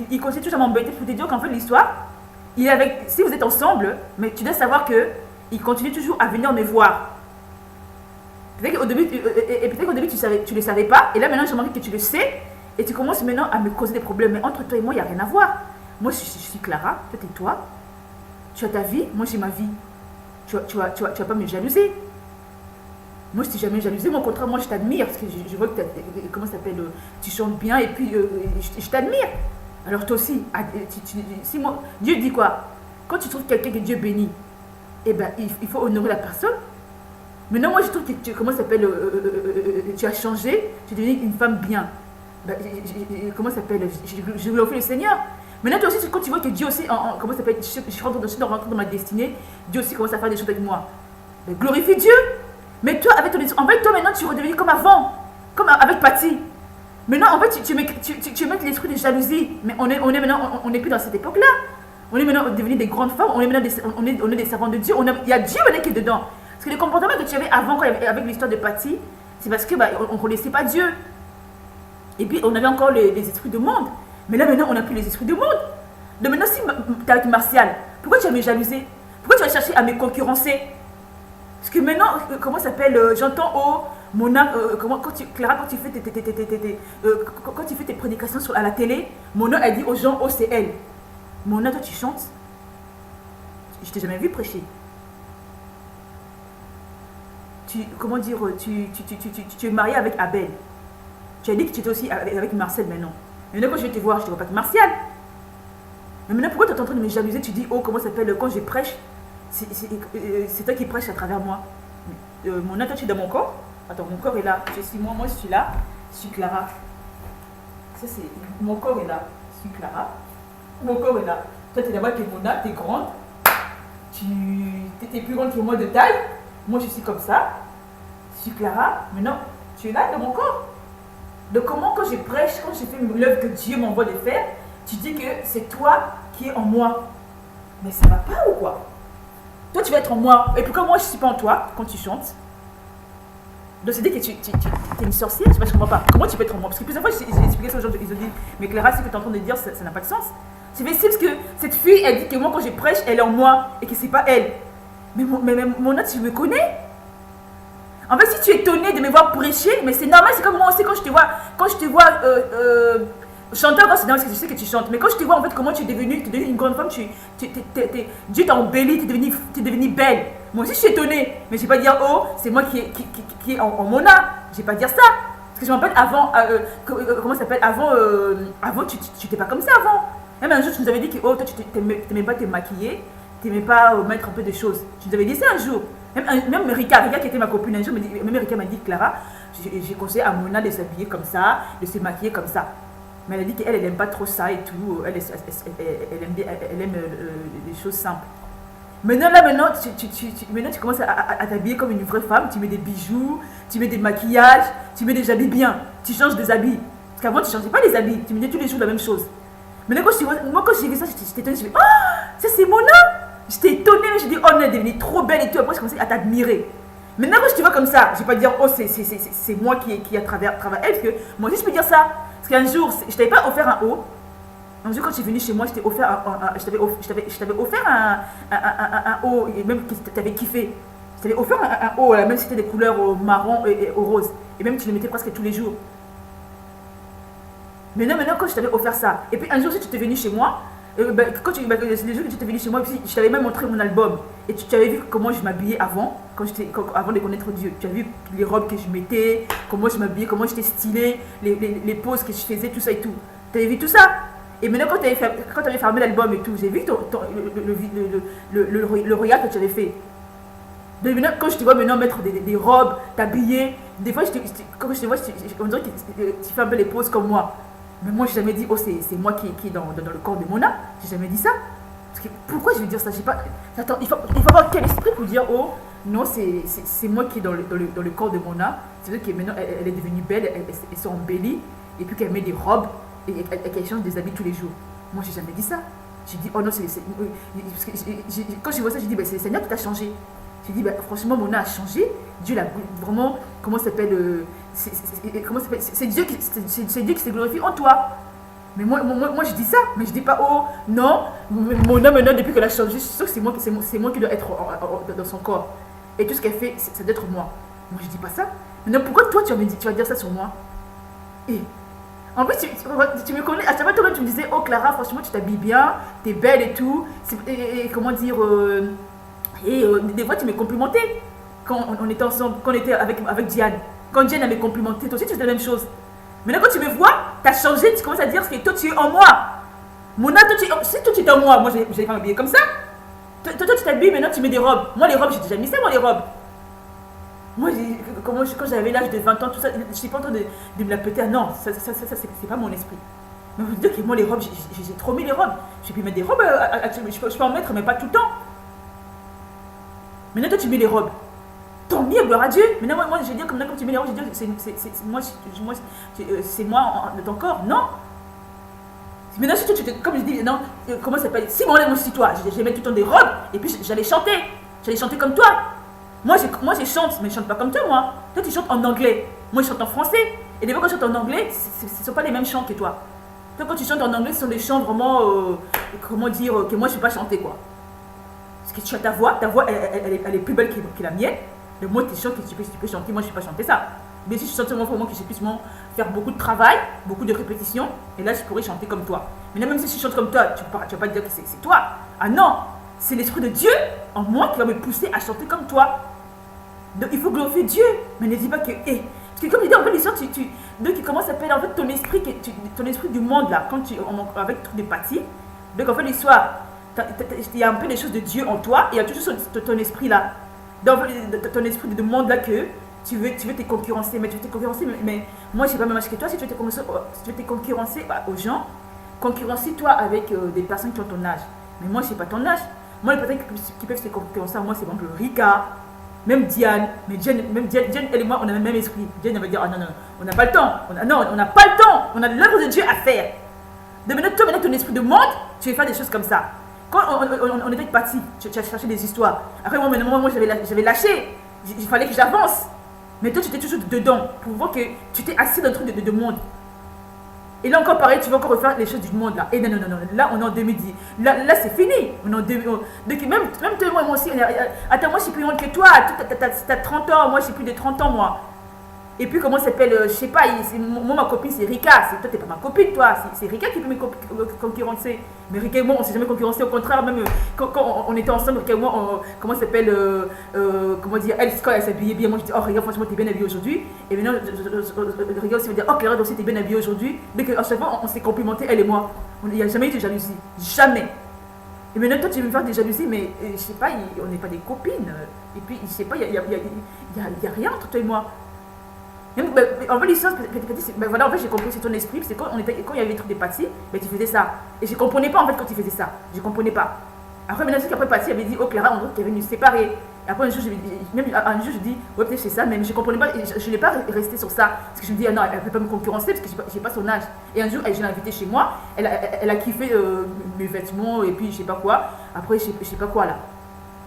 il continue toujours à m'embêter pour te dire qu'en fait, l'histoire, il est avec. Si vous êtes ensemble, mais tu dois savoir que il continue toujours à venir me voir. Peut-être qu'au début, tu ne le savais pas, et là maintenant, j'ai remarqué que tu le sais, et tu commences maintenant à me causer des problèmes. Mais entre toi et moi, il n'y a rien à voir. Moi, je suis Clara, toi, t'es toi. Tu as ta vie, moi, j'ai ma vie. Tu vas pas me jalouser. Moi, je t'ai jamais jalousée. Moi, au contraire, moi, je t'admire. Parce que je vois que comment ça s'appelle, tu chantes bien et puis je t'admire. Alors, toi aussi, si moi, Dieu dit quoi? Quand tu trouves quelqu'un que Dieu bénit, eh ben, il faut honorer la personne. Maintenant, moi, je trouve que comment ça s'appelle, tu as changé, tu es devenue une femme bien. Ben, comment ça s'appelle, je glorifie le Seigneur. Maintenant, toi aussi, quand tu vois que Dieu aussi, comment ça s'appelle, je rentre dans ma destinée, Dieu aussi commence à faire des choses avec moi. Ben, glorifie Dieu. Mais toi, en fait, toi maintenant, tu es redevenu comme avant, comme avec Patty. Maintenant, en fait, tu mets l'esprit de jalousie. Mais on est maintenant, on n'est plus dans cette époque-là. On est maintenant devenus des grandes femmes, on est maintenant on est des servantes de Dieu. Il y a Dieu maintenant qui est dedans. Parce que le comportement que tu avais avant, avec l'histoire de Patty, c'est parce que on ne connaissait pas Dieu. Et puis, on avait encore les esprits de monde. Mais là, maintenant, on n'a plus les esprits de monde. Donc maintenant, si tu es avec Martial, pourquoi tu vas me jalouser? Pourquoi tu vas chercher à me concurrencer? Parce que maintenant, comment ça s'appelle, j'entends Mona, Clara, quand tu fais tes prédications à la télé, Mona, elle dit aux gens, c'est elle. Mona, toi, tu chantes. Je t'ai jamais vu prêcher. Comment dire, tu es mariée avec Abel. Tu as dit que tu étais aussi avec Marcel maintenant. Mais maintenant, quand je vais te voir, je ne te vois pas avec Martial. Mais maintenant, pourquoi tu es en train de me jalouser? Tu dis, comment ça s'appelle, quand je prêche, c'est toi qui prêches à travers moi. Mon toi, tu es dans mon corps. Attends, mon corps est là. Je suis moi je suis là. Je suis Clara. Ça, c'est. Mon corps est là. Je suis Clara. Mon corps est là. Toi, tu es là-bas, tu es Mona, tu es grande. Tu es plus grande que moi de taille. Moi, je suis comme ça. Je suis Clara. Mais non, tu es là dans mon corps. Donc, comment, quand je prêche, quand je fais l'œuvre que Dieu m'envoie de faire, tu dis que c'est toi qui es en moi. Mais ça va pas ou quoi? Toi, tu vas être en moi. Et pourquoi moi, je ne suis pas en toi quand tu chantes? Donc, c'est dire que tu es une sorcière. Je ne comprends pas. Comment tu peux être en moi? Parce que plusieurs fois, j'ai expliqué ça aux gens. Ils ont dit, mais Clara, ce que tu es en train de dire, ça n'a pas de sens. C'est facile parce que cette fille, elle dit que moi, quand je prêche, elle est en moi et que ce n'est pas elle. Mais mon autre, tu me connais? En fait, si tu es étonné de me voir prêcher, mais c'est normal. C'est comme moi aussi quand je te vois chanteur, c'est normal parce que je sais que tu chantes. Mais quand je te vois, en fait, comment tu es devenue une grande femme, Dieu t'a embellie, tu es devenue belle. Moi aussi, je suis étonnée. Mais je ne vais pas dire, c'est moi qui est en mon âme. Je ne vais pas dire ça. Parce que je me rappelle avant, comment ça s'appelle, avant, tu n'étais pas comme ça avant. Même un jour, tu nous avais dit que, toi, tu n'aimais pas te maquiller, tu n'aimais pas mettre un peu de choses. Tu nous avais dit ça un jour. Même Rika qui était ma copine, un jour, même Rika m'a dit, Clara, j'ai conseillé à Mona de s'habiller comme ça, de se maquiller comme ça. Mais elle a dit qu'elle n'aime pas trop ça et tout. Elle aime les choses simples. Maintenant, tu commences à t'habiller comme une vraie femme. Tu mets des bijoux, tu mets des maquillages, tu mets des habits bien. Tu changes des habits. Parce qu'avant, tu ne changeais pas les habits. Tu mettais tous les jours la même chose. Maintenant, quand j'ai vu ça, j'étais étonnée. Je me suis dit, ça c'est Mona. J'étais étonnée. Je me suis dit, elle est devenue trop belle et tout. Après, je commençais à t'admirer. Maintenant, quand je te vois comme ça, je ne vais pas dire, c'est moi qui à travers elle. Parce que moi aussi, je peux dire ça. Parce qu'un jour, je ne t'avais pas offert un haut. Un jour, quand tu es venu chez moi, je t'avais offert un haut, et même que tu avais kiffé. Je t'avais offert un haut, même si c'était des couleurs au marron et au rose. Et même tu le mettais presque tous les jours. Maintenant, quand je t'avais offert ça, et puis un jour, si tu étais venu chez moi, les jours que tu étais venu chez moi, puis je t'avais même montré mon album. Et tu avais vu comment je m'habillais avant, avant de connaître Dieu. Tu as vu les robes que je mettais, comment je m'habillais, comment j'étais stylée, les poses que je faisais, tout ça et tout. Tu avais vu tout ça? Et maintenant, quand tu avais fermé l'album et tout, j'ai vu le regard que tu avais fait. Donc maintenant, quand je te vois maintenant mettre des robes, t'habiller, des fois, quand je te vois, on dirait que tu fais un peu les pauses comme moi. Mais moi, j'ai jamais dit, oh, c'est moi qui est dans le corps de Mona. J'ai jamais dit ça. Parce que, pourquoi je vais dire ça? J'ai pas. Attends, il faut avoir quel esprit pour dire, oh, non, c'est moi qui est dans le corps de Mona. C'est-à-dire que maintenant, elle est devenue belle, elle s'est embellie, et puis qu'elle met des robes, et qu'elle change des habits tous les jours. Moi, j'ai jamais dit ça. J'ai dit, oh non, quand je vois ça, j'ai dit, c'est le Seigneur qui t'a changé. J'ai dit, franchement, Mona a changé. Dieu l'a vraiment, comment ça s'appelle, c'est Dieu qui s'est glorifié en toi. Mais moi, je dis ça, mais je dis pas, oh, non, Mona, maintenant, depuis qu'elle a changé, je suis sûre que c'est moi qui dois être dans son corps. Et tout ce qu'elle fait, ça doit être moi. Moi, je dis pas ça. Maintenant, pourquoi toi, tu vas dire ça sur moi? Et en plus, tu me connais, à chaque fois, toi-même, tu me disais, oh Clara, franchement, tu t'habilles bien, t'es belle et tout. Et comment dire, des fois, tu me complimentais quand on était ensemble, quand on était avec Diane. Quand Diane m'avait complimenté, toi aussi, tu faisais la même chose. Maintenant, quand tu me vois, t'as changé, tu commences à dire que toi, tu es en moi. Mona, si toi, tu es en moi, moi, j'ai pas m'habiller comme ça. Toi, tu t'habilles, maintenant, tu mets des robes. Moi, les robes, j'ai déjà mis ça, moi, les robes. Moi, quand j'avais l'âge de 20 ans, tout ça, je ne suis pas en train de me la péter. Non, ça c'est pas mon esprit. Mais vous dire que moi, les robes, j'ai trop mis les robes. Je peux mettre des robes, je peux en mettre, mais pas tout le temps. Maintenant, toi, tu mets les robes. Tant mieux, gloire à Dieu. Maintenant, moi je vais dire, comme tu mets les robes, je vais dire, c'est moi de ton corps. Non. Maintenant, si toi, comme je dis, non, comment ça s'appelle? Si moi, aussi, toi, j'ai mettre tout le temps des robes, et puis j'allais chanter. J'allais chanter comme toi. Moi, je chante, mais je chante pas comme toi, moi. Toi, tu chantes en anglais. Moi, je chante en français. Et des fois, quand je chante en anglais, ce ne sont pas les mêmes chants que toi. Toi, quand tu chantes en anglais, ce sont des chants vraiment, comment dire, que moi, je ne sais pas chanter, quoi. Parce que tu as ta voix elle est plus belle que la mienne. Mais moi, tu chantes, tu peux chanter, moi, je ne sais pas chanter ça. Mais si je chante seulement vraiment que je puisse faire beaucoup de travail, beaucoup de répétitions, et là, je pourrais chanter comme toi. Mais là, même si je chante comme toi, tu vas pas dire que c'est toi. Ah non, c'est l'Esprit de Dieu en moi qui va me pousser à chanter comme toi. Donc il faut glorifier Dieu, mais ne dis pas que, parce que comme je dis en fait l'histoire, donc comment ça s'appelle en fait ton esprit du monde là, quand avec tout des parties, donc en fait l'histoire, il y a un peu des choses de Dieu en toi, et il y a toujours ton esprit là, donc ton esprit du monde là que tu veux te concurrencer, mais tu veux te concurrencer, mais moi j'ai pas même âge que toi, si tu veux te concurrencer aux gens, concurrencie-toi avec des personnes qui ont ton âge, mais moi je sais pas ton âge, moi les personnes qui peuvent se concurrencer à moi c'est par exemple Rika. Même Diane, elle et moi, on a le même esprit. Diane, elle va dire, ah non, on n'a pas le temps. On n'a pas le temps. On a l'œuvre de Dieu à faire. De maintenant, toi, ton esprit de monde, tu vas faire des choses comme ça. Quand on était partis, tu as cherché des histoires. Après, moi j'avais lâché. Il fallait que j'avance. Mais toi, tu étais toujours dedans pour voir que tu t'es assis dans le truc de monde. Et là encore pareil, tu vas encore refaire les choses du monde là. Et non, là on est en 2010. Là c'est fini. On est en 2010. Donc même toi, moi aussi. Attends, moi je suis plus grande que toi. T'as 30 ans, moi je suis plus de 30 ans moi. Et puis comment ça s'appelle, je sais pas, moi ma copine c'est Rika. Toi t'es pas ma copine toi. C'est Rika qui peut me concurrencer. Mais Rika et moi on s'est jamais concurrencé. Au contraire, même quand on était ensemble, Rika et moi, comment ça s'appelle, comment dire, elle quand elle s'habillait bien, moi je dis, oh regarde franchement t'es bien habillée aujourd'hui. Et maintenant Rika aussi va dire, oh Clara aussi t'es bien habillée aujourd'hui. Donc à chaque fois on s'est complimenté elle et moi. Il n'y a jamais eu de jalousie. Jamais. Et maintenant toi tu veux me faire des jalousies, mais je sais pas, on n'est pas des copines. Et puis je sais pas, il y a rien entre toi et moi. En fait, l'histoire, voilà, en fait, j'ai compris, c'est ton esprit. C'est quand il y avait les trucs des pâtis, tu faisais ça. Et je comprenais pas en fait quand tu faisais ça. Je comprenais pas. Après, maintenant, après Patti avait dit, oh Clara, on dirait qu'elle est venue se séparer. Et après, un jour, je dis, ouais, peut-être c'est ça, mais je comprenais pas. Je n'ai pas resté sur ça. Parce que je me dis, ah non, elle ne peut pas me concurrencer parce que j'ai pas son âge. Et un jour, je l'ai invitée chez moi. Elle a kiffé mes vêtements et puis je sais pas quoi. Après, je sais pas quoi là.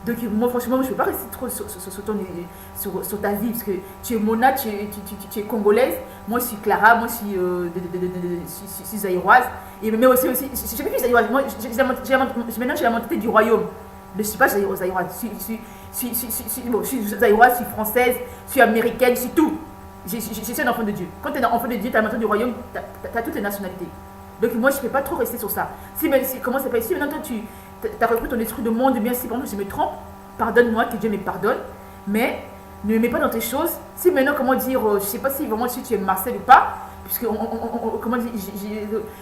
Donc moi franchement, je ne peux pas rester trop sur ta vie parce que tu es Mona, tu es congolaise, moi je suis Clara, moi je suis zaïroise. Et mais aussi, je ne sais plus zaïroise, moi maintenant j'ai la mentalité du royaume. Je ne suis pas zaïroise, je suis zaïroise, je suis française, je suis américaine, je suis tout. Je suis un enfant de Dieu. Quand tu es un enfant de Dieu, tu as la mentalité du royaume, tu as toutes les nationalités. Donc moi je ne peux pas trop rester sur ça. Comment ça s'appelle, si maintenant toi tu as repris ton esprit de monde, bien si par exemple je me trompe, pardonne-moi, que Dieu me pardonne, mais ne me mets pas dans tes choses. Si maintenant, comment dire, je ne sais pas si vraiment si tu es Martial ou pas, puisque comment dire,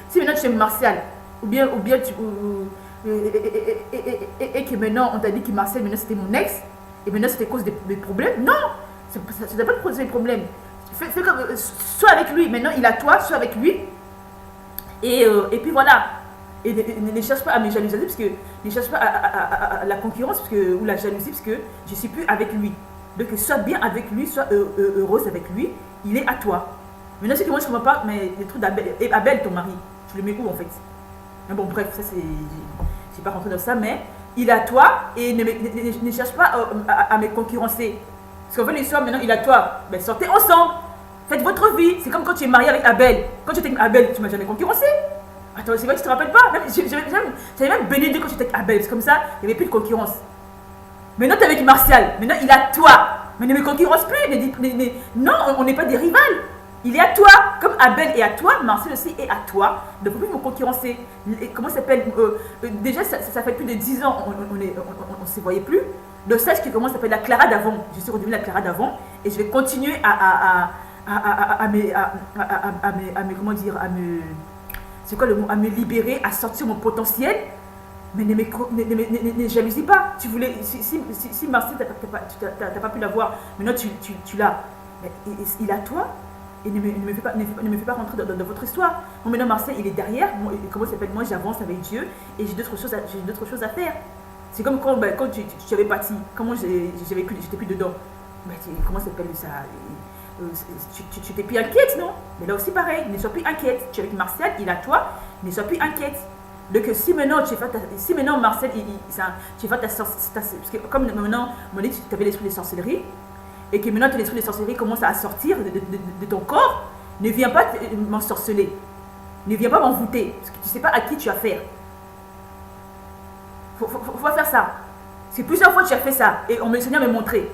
si maintenant tu es Martial, ou bien tu, et que maintenant on t'a dit que Martial maintenant c'était mon ex, et maintenant c'était cause des problèmes, non, Ça ne doit pas te poser des problèmes. Fais comme, soit avec lui, maintenant il est à toi, soit avec lui. Et puis voilà. Et ne cherche pas à me jalouser, parce que ne cherche pas à la concurrence ou la jalousie, parce que je ne suis plus avec lui. Donc sois bien avec lui, sois heureuse avec lui, il est à toi. Maintenant, ce que moi je ne comprends pas, mais les trucs d'Abel, Abel, ton mari, tu le mets où en fait? Mais bon, bref, ça c'est. Je ne vais pas rentrer dans ça, mais il est à toi et ne cherche pas à me concurrencer. Parce qu'en fait, l'histoire, maintenant il est à toi. Ben, sortez ensemble, faites votre vie. C'est comme quand tu es marié avec Abel. Quand tu étais avec Abel, tu ne m'as jamais concurrencé. Attends, c'est vrai que tu te rappelles pas? J'avais même béni quand tu étais avec Abel. C'est comme ça, il n'y avait plus de concurrence. Maintenant, tu es avec Martial. Maintenant, il est à toi. Mais ne me concurrence plus. Non, on n'est pas des rivales. Il est à toi. Comme Abel est à toi, Martial aussi est à toi. Donc, il ne faut plus me concurrencer. Comment ça s'appelle? Déjà, ça fait plus de 10 ans, on ne se voyait plus. Donc, sache que comment ça s'appelle la Clara d'avant. Je suis redevenue la Clara d'avant. Et je vais continuer c'est quoi le mot? À me libérer, à sortir mon potentiel. Mais ne jalousie pas. Tu voulais, si Marcel, tu n'as pas pu l'avoir, maintenant tu l'as. Il est à toi. Et ne me fais pas rentrer dans votre histoire. Bon, maintenant Marcel, il est derrière. Comment ça s'appelle? Moi, j'avance avec Dieu et j'ai d'autres choses à faire. C'est comme quand tu avais parti. Comment j'étais plus dedans. Comment ça s'appelle ça? Tu t'es plus inquiète, non? Mais là aussi pareil, ne sois plus inquiète. Tu es avec Marcel, il est à toi, ne sois plus inquiète. Donc si maintenant Marcel, tu vas ta sorcellerie, parce que comme maintenant, tu avais l'esprit de sorcellerie, et que maintenant l'esprit de sorcellerie commence à sortir de ton corps, ne viens pas m'ensorceler, ne viens pas m'envoûter, parce que tu ne sais pas à qui tu as affaire. Faut faire ça. C'est plusieurs fois que tu as fait ça, et le Seigneur m'a montré.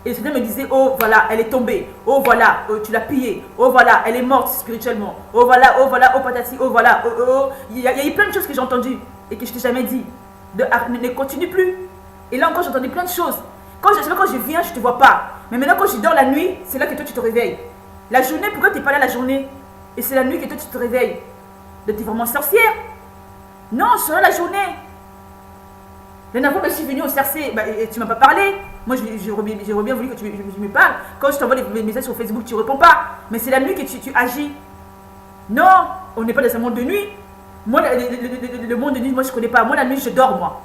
Et le Seigneur me disait, oh voilà, elle est tombée. Oh voilà, tu l'as pillée. Oh voilà, elle est morte spirituellement. Oh voilà, oh patati, oh voilà, oh. Il y a eu plein de choses que j'ai entendues et que je t'ai jamais dit. Ne continue plus. Et là encore, j'ai entendu plein de choses. Quand je viens, je ne te vois pas. Mais maintenant, quand je dors la nuit, c'est là que toi, tu te réveilles. La journée, pourquoi tu n'es pas là la journée? Et c'est la nuit que toi, tu te réveilles. Donc, tu es vraiment sorcière. Non, je serai la journée. La dernière fois que je suis venue au CRC, tu ne m'as pas parlé. Moi, j'aurais bien voulu que tu me parles. Quand je t'envoie des messages sur Facebook, tu ne réponds pas. Mais c'est la nuit que tu agis. Non, on n'est pas dans un monde de nuit. Moi, le monde de nuit, moi, je ne connais pas. Moi, la nuit, je dors, moi.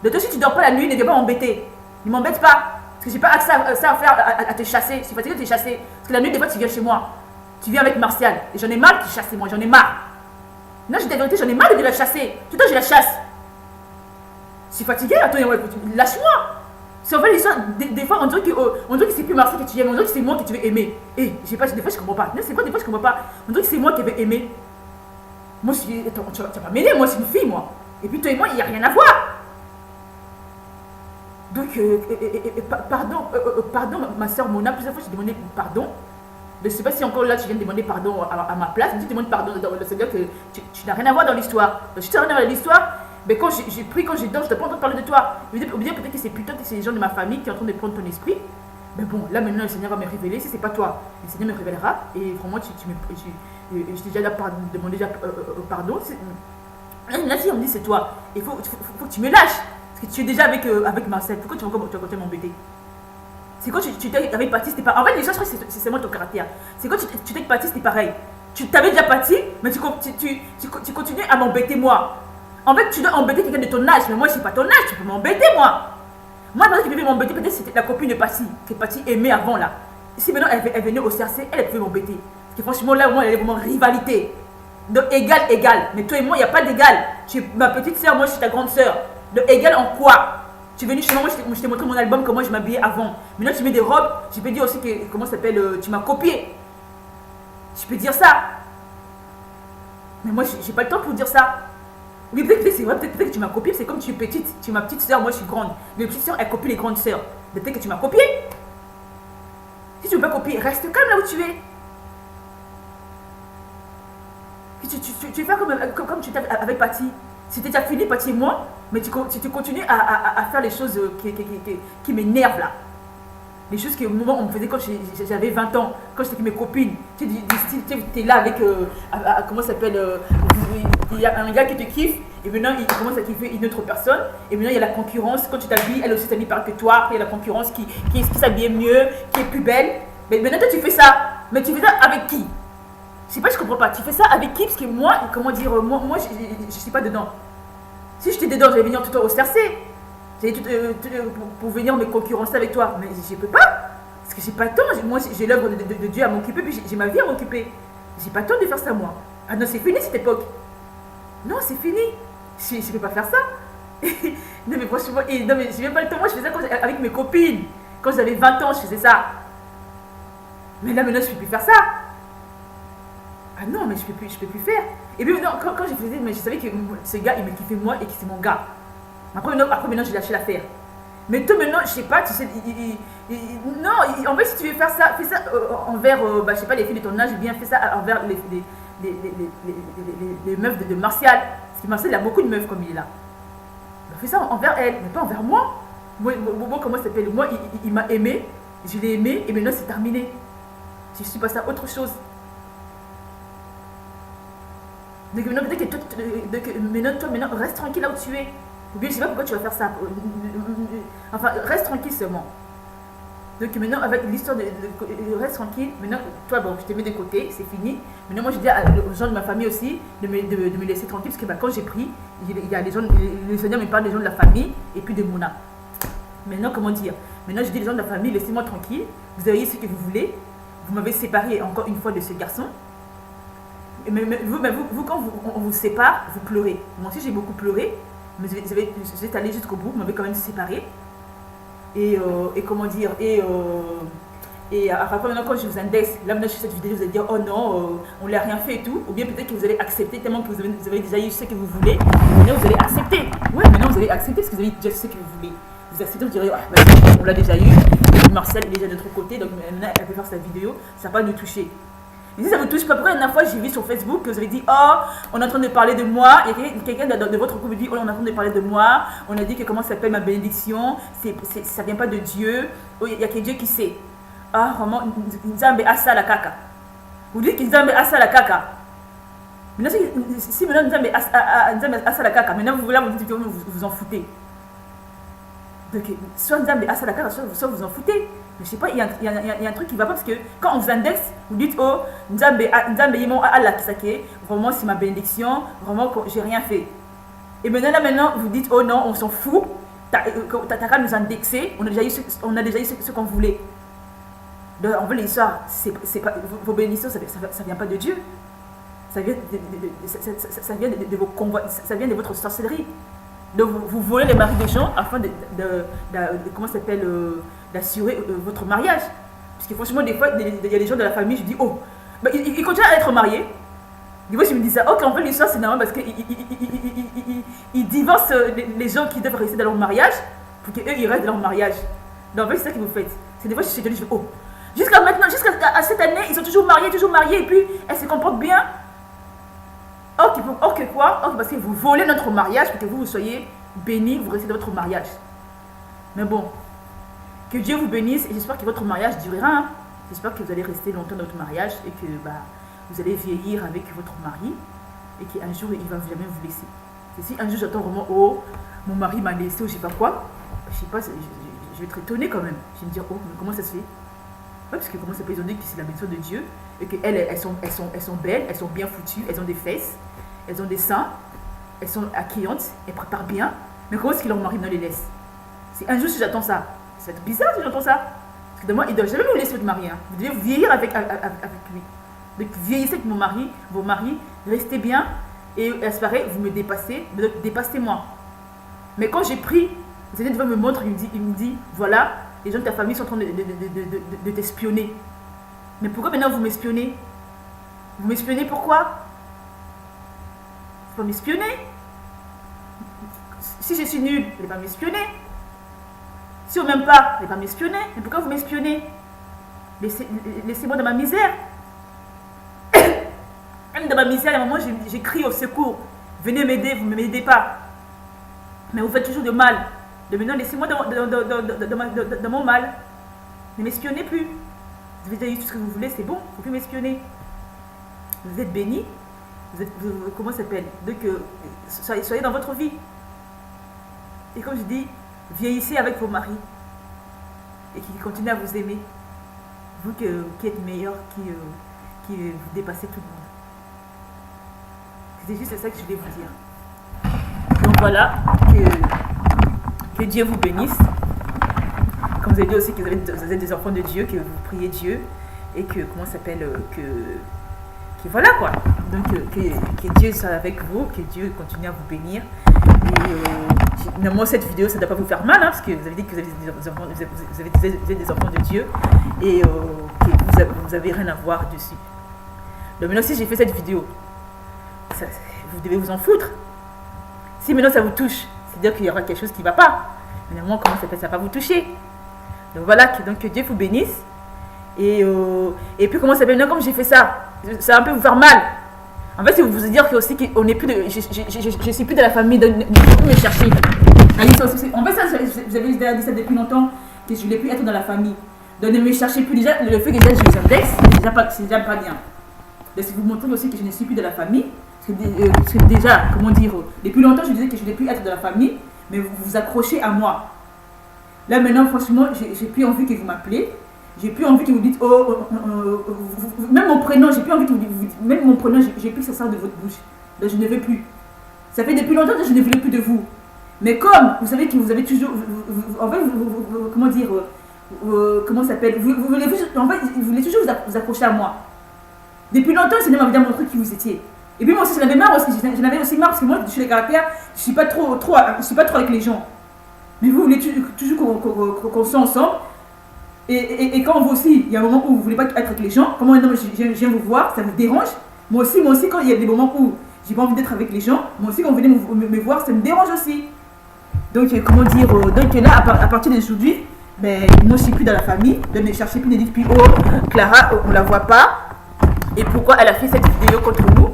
De toi, si tu ne dors pas la nuit, ne viens pas m'embêter. Ne m'embête pas. Parce que je n'ai pas accès à faire à te chasser. Je suis fatiguée de te chasser. Parce que la nuit, des fois, tu viens chez moi. Tu viens avec Martial. Et j'en ai marre de te chasser, moi. J'en ai marre. Non, je dis la vérité, j'en ai marre de la chasser. Tout le temps, je la chasse. Je suis fatiguée, attends, lâche-moi. C'est en fait l'histoire, des fois on dirait que c'est plus Marseille que tu aimes, on dirait que c'est moi que tu veux aimer. Et des fois je comprends pas. Non, c'est quoi des fois je comprends pas. On dirait que c'est moi qui veux aimer. Moi attends, tu vas pas m'aider, moi c'est une fille moi. Et puis toi et moi il n'y a rien à voir. Donc pardon ma soeur Mona, plusieurs fois j'ai demandé pardon. Je ne sais pas si encore là tu viens de demander pardon à ma place, mais tu demandes pardon, c'est-à-dire que tu n'as rien à voir dans l'histoire. Donc si tu n'as rien à voir dans l'histoire, mais quand j'ai pris, quand je dors, je ne t'ai pas entendu parler de toi. Ou bien peut-être que c'est plutôt que c'est les gens de ma famille qui sont en train de prendre ton esprit. Mais bon, là maintenant le Seigneur va me révéler. Si c'est pas toi, le Seigneur me révélera. Et vraiment, je t'ai déjà demandé pardon. Là, si on me dit c'est toi, il faut que tu me lâches. Parce que tu es déjà avec Marcel. Pourquoi tu vas continuer à m'embêter? C'est quand tu t'es avec Paty, c'était pas. En fait, déjà, je crois que c'est seulement ton caractère. C'est quand tu t'es avec Paty, c'était pareil. Tu t'avais déjà Paty, mais tu continues à m'embêter moi. En fait, tu dois embêter quelqu'un de ton âge, mais moi, je n'ai pas ton âge, tu peux m'embêter, moi. Moi, la personne qui pouvait m'embêter, peut-être c'était la copine de Paty, que Paty aimait avant, là. Si maintenant elle venait au CRC, elle pouvait m'embêter. Parce que franchement, là, moi, il y avait vraiment rivalité. De égal. Mais toi et moi, il n'y a pas d'égal. Tu es ma petite soeur, moi, je suis ta grande soeur. De égal en quoi? Tu es venu chez moi, je t'ai montré mon album, comment je m'habillais avant. Maintenant, tu mets des robes, je peux dire aussi que, comment ça s'appelle, tu m'as copié. Je peux dire ça. Mais moi, j'ai pas le temps pour dire ça. Oui, peut-être que c'est vrai, peut-être que tu m'as copié, c'est comme tu es petite, tu es ma petite soeur, moi je suis grande. Les petites soeurs, elles copient les grandes soeurs. Peut-être que tu m'as copié. Si tu ne veux pas copier, reste calme là où tu es. Tu fais comme tu étais avec Paty. C'était déjà fini, Paty et moi, mais tu continues à faire les choses qui m'énervent là. Les choses que au moment on me faisait quand j'avais 20 ans, quand j'étais avec mes copines. Tu es là avec, comment ça s'appelle, il y a un gars qui te kiffe, et maintenant il commence à kiffer une autre personne, et maintenant il y a la concurrence, quand tu t'habilles, elle aussi s'habille pareil que toi, après il y a la concurrence qui s'habille mieux, qui est plus belle, mais maintenant toi tu fais ça, mais tu fais ça avec qui? Je sais pas, je comprends pas, tu fais ça avec qui? Parce que moi, comment dire, moi je suis pas dedans. Si j'étais dedans, j'allais venir tout le temps au CRC, pour venir me concurrencer avec toi, mais je peux pas. Parce que j'ai pas le temps, moi j'ai l'œuvre de Dieu à m'occuper, puis j'ai ma vie à m'occuper. J'ai pas le temps de faire ça moi. Ah non, c'est fini cette époque. Non, c'est fini. Je peux pas faire ça. Non mais franchement, non mais j'ai même pas le temps. Moi je faisais ça avec mes copines. Quand j'avais 20 ans, je faisais ça. Mais là maintenant je peux plus faire ça. Ah non, mais je peux plus faire. Et puis non, quand je faisais, mais je savais que ce gars il me kiffait moi et que c'est mon gars. Après maintenant j'ai lâché l'affaire. Mais toi maintenant, je sais pas, tu sais, non, en fait si tu veux faire ça, fais ça envers, je sais pas, les filles de ton âge, bien fais ça envers les meufs de Martial. Parce que Martial il a beaucoup de meufs comme il est là. Donc, fais ça envers elle, mais pas envers moi. Moi comment ça s'appelle? Moi, il m'a aimé, je l'ai aimé, et maintenant c'est terminé. Je suis passée à autre chose. Donc maintenant, toi, reste tranquille là où tu es. Ou bien je sais pas pourquoi tu vas faire ça. Enfin, reste tranquille seulement. Donc maintenant, avec l'histoire de reste tranquille, maintenant, toi, bon, je te mets de côté, c'est fini. Maintenant, moi, je dis aux gens de ma famille aussi de me laisser tranquille, parce que quand j'ai pris, il y a les gens, les Seigneur me parle des gens de la famille et puis de Mona. Maintenant, comment dire? Maintenant, je dis aux gens de la famille, laissez-moi tranquille, vous avez ce que vous voulez, vous m'avez séparé encore une fois de ce garçon. Mais vous, quand on vous sépare, vous pleurez. Moi aussi, j'ai beaucoup pleuré. Mais vous êtes allé jusqu'au bout, vous m'avez quand même séparé. Et comment dire, après maintenant quand je vous indexe, là maintenant je fais cette vidéo, vous allez dire oh non, on l'a rien fait et tout. Ou bien peut-être que vous allez accepter tellement que vous avez déjà eu ce que vous voulez. Maintenant vous allez accepter. Ouais, maintenant vous allez accepter parce que vous avez déjà ce que vous voulez. Vous acceptez, vous direz on l'a déjà eu. Et Marcel est déjà de notre côté, donc maintenant elle peut faire sa vidéo, ça va pas nous toucher. Mais si ça vous touche pas, pourquoi la dernière fois j'ai vu sur Facebook que vous avez dit oh on est en train de parler de moi, et quelqu'un de votre couple dit oh on est en train de parler de moi, on a dit que comment ça s'appelle ma bénédiction, ça vient pas de Dieu, oh, il y a que Dieu qui sait. Ah vraiment Nzambe asa la kaka. Vous dites que Nzambe asa la kaka. Maintenant si maintenant Nzambe asa la kaka, maintenant vous dites que vous en foutez. Donc soit Nzambe asa la kaka, soit vous en foutez. Je sais pas, il y a un truc qui va pas parce que quand on vous indexe, vous dites oh Nzambe yimo Allah kisake, vraiment c'est ma bénédiction, vraiment j'ai rien fait. Et maintenant vous dites oh non on s'en fout, t'as qu'à nous indexer, on a déjà eu ce qu'on voulait. Donc en fait l'histoire c'est pas vos bénédictions, ça vient pas de Dieu, ça vient de vos combats, ça vient de votre sorcellerie. Donc vous volez les maris des gens afin de comment ça s'appelle d'assurer votre mariage. Parce que franchement des fois il y a des gens de la famille, je dis oh ils continuent à être mariés. Des fois je me dis ça, ok en fait l'histoire c'est normal parce qu'ils divorcent les gens qui doivent rester dans leur mariage pour qu'eux ils restent dans leur mariage. Donc en fait c'est ça que vous faites. C'est des fois je suis étonnée, je dis oh jusqu'à maintenant, jusqu'à cette année ils sont toujours mariés et puis elles se comportent bien. Ok quoi? Ok parce que vous volez notre mariage pour que vous soyez bénis, vous restez dans votre mariage. Mais bon, que Dieu vous bénisse et j'espère que votre mariage durera. Hein. J'espère que vous allez rester longtemps dans votre mariage et que vous allez vieillir avec votre mari et qu'un jour il va jamais vous laisser. Et si un jour j'entends vraiment oh mon mari m'a laissé ou je sais pas quoi, je sais pas, je vais être étonnée quand même. Je vais me dire oh mais comment ça se fait? Ouais, parce que comment ça peut ils ont dit que c'est la bénédiction de Dieu et qu'elles elles sont belles, elles sont bien foutues, elles ont des fesses, elles ont des seins, elles sont accueillantes, elles préparent bien. Mais comment est-ce que leur mari ne les laisse? C'est un jour si j'attends ça, ça va être bizarre si j'entends ça. Parce que de moi, il ne doit jamais vous laisser votre mari. Hein. Vous devez vieillir avec lui. Donc vieillissez avec vos maris, restez bien et espérez, vous me dépassez, dépassez-moi. Mais quand j'ai pris, le Seigneur me montre, il me dit voilà, les gens de ta famille sont en train de t'espionner. Mais pourquoi maintenant vous m'espionnez? Vous m'espionnez pourquoi? Faut pas m'espionner. Si je suis nulle, vous ne pas m'espionner. Si on m'aime pas, vous ne pas m'espionner. Mais pourquoi vous m'espionnez? Laissez-moi dans ma misère. Même dans ma misère, à un moment, j'ai crié au secours. Venez m'aider, vous ne m'aidez pas. Mais vous faites toujours de mal. De maintenant, laissez-moi dans mon mal. Ne m'espionnez plus. Vous avez eu tout ce que vous voulez, c'est bon, il ne faut plus m'espionner. Vous êtes bénis. comment ça s'appelle? Donc, soyez dans votre vie. Et comme je dis, vieillissez avec vos maris et qui continuent à vous aimer. Vous qui êtes meilleur, qui vous dépassez tout le monde. C'était juste ça que je voulais vous dire. Donc voilà, que Dieu vous bénisse. Comme vous avez dit aussi que vous êtes des enfants de Dieu, que vous priez Dieu et que, comment ça s'appelle, que voilà quoi. Donc que Dieu soit avec vous, que Dieu continue à vous bénir. Et finalement cette vidéo ça ne doit pas vous faire mal, hein, parce que vous avez dit que vous êtes des enfants de Dieu et que vous n'avez rien à voir dessus. Donc maintenant si j'ai fait cette vidéo, vous devez vous en foutre. Si maintenant ça vous touche, c'est-à-dire qu'il y aura quelque chose qui ne va pas. Finalement comment ça va pas vous toucher. Donc voilà, donc que Dieu vous bénisse. Et puis comment ça s'appelle, maintenant comme j'ai fait ça va un peu vous faire mal. En fait, c'est vous dire que aussi qu'on n'est plus de, je suis plus de la famille, de me chercher. En fait, ça, vous avez déjà dit ça depuis longtemps, que je ne voulais plus être dans la famille. Donc ne me cherchez plus déjà, le fait que déjà je vous indexe, c'est déjà pas bien. Donc si vous montrez aussi que je ne suis plus de la famille, parce que déjà, comment dire, depuis longtemps je disais que je ne voulais plus être de la famille, mais vous vous accrochez à moi. Là maintenant, franchement, j'ai plus envie que vous m'appelez. J'ai plus envie que vous dites même mon prénom, j'ai plus envie que vous dites, même mon prénom, j'ai plus que ça sort de votre bouche. Donc je ne veux plus. Ça fait depuis longtemps que je ne voulais plus de vous. Mais comme vous savez que vous avez toujours, en fait, comment dire, comment ça s'appelle, vous voulez toujours vous accrocher à moi. Depuis longtemps, c'est même évidemment montré qui vous étiez. Et puis moi aussi, j'en avais marre aussi. J'en avais aussi marre parce que moi, je suis les caractères, je suis pas trop avec les gens. Mais vous voulez toujours qu'on soit ensemble. Et quand vous aussi, il y a un moment où vous ne voulez pas être avec les gens, comment maintenant je viens vous voir, ça vous dérange. Moi aussi, quand il y a des moments où j'ai pas envie d'être avec les gens, moi aussi, quand vous venez me voir, ça me dérange aussi. Donc, comment dire, donc là, à partir d'aujourd'hui, ben, moi je suis plus dans la famille, ne me cherchez plus, ne dites plus, oh, Clara, on la voit pas. Et pourquoi elle a fait cette vidéo contre nous?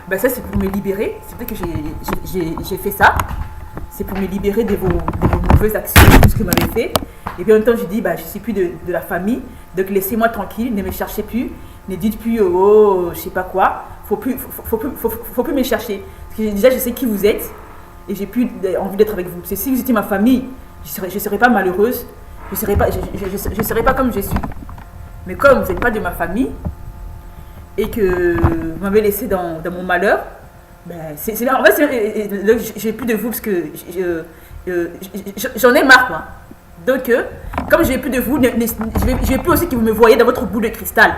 Ben, ça, c'est pour me libérer. C'est vrai que j'ai fait ça. C'est pour me libérer de vos mauvaises actions, tout ce que vous m'avez fait. Et puis en même temps, je dis, bah, je ne suis plus de la famille, donc laissez-moi tranquille, ne me cherchez plus, ne dites plus, oh, je sais pas quoi, faut plus me chercher. Parce que déjà, je sais qui vous êtes, et j'ai plus envie d'être avec vous. Parce que si vous étiez ma famille, je ne serais pas malheureuse, je ne serais pas comme je suis. Mais comme vous n'êtes pas de ma famille, et que vous m'avez laissé dans mon malheur, ben, c'est là, en fait, j'ai plus de vous, parce que j'en ai marre, quoi. Donc, comme je n'ai plus de vous, je n'ai plus aussi que vous me voyez dans votre boule de cristal.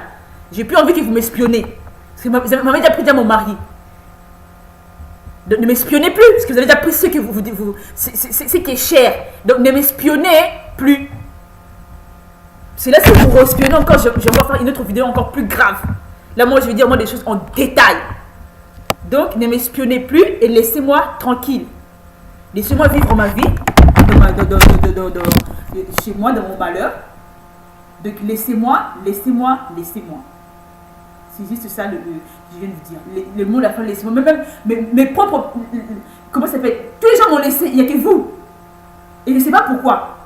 J'ai plus envie que vous m'espionnez. Parce que vous m'avez déjà pris à mon mari. Donc, ne m'espionnez plus, parce que vous avez déjà pris ce que ce qui est cher. Donc, ne m'espionnez plus. C'est là, si vous re-espionnez encore, je vais faire une autre vidéo encore plus grave. Là, moi, je vais dire des choses en détail. Donc, ne m'espionnez plus et laissez-moi tranquille. Laissez-moi vivre ma vie. Chez moi, dans mon malheur. Donc laissez-moi. C'est juste ça que je viens de vous dire. Le mot, la fin, laissez-moi. Même mes propres. Comment ça s'appelle? Tous les gens m'ont laissé, il n'y a que vous. Et je ne sais pas pourquoi.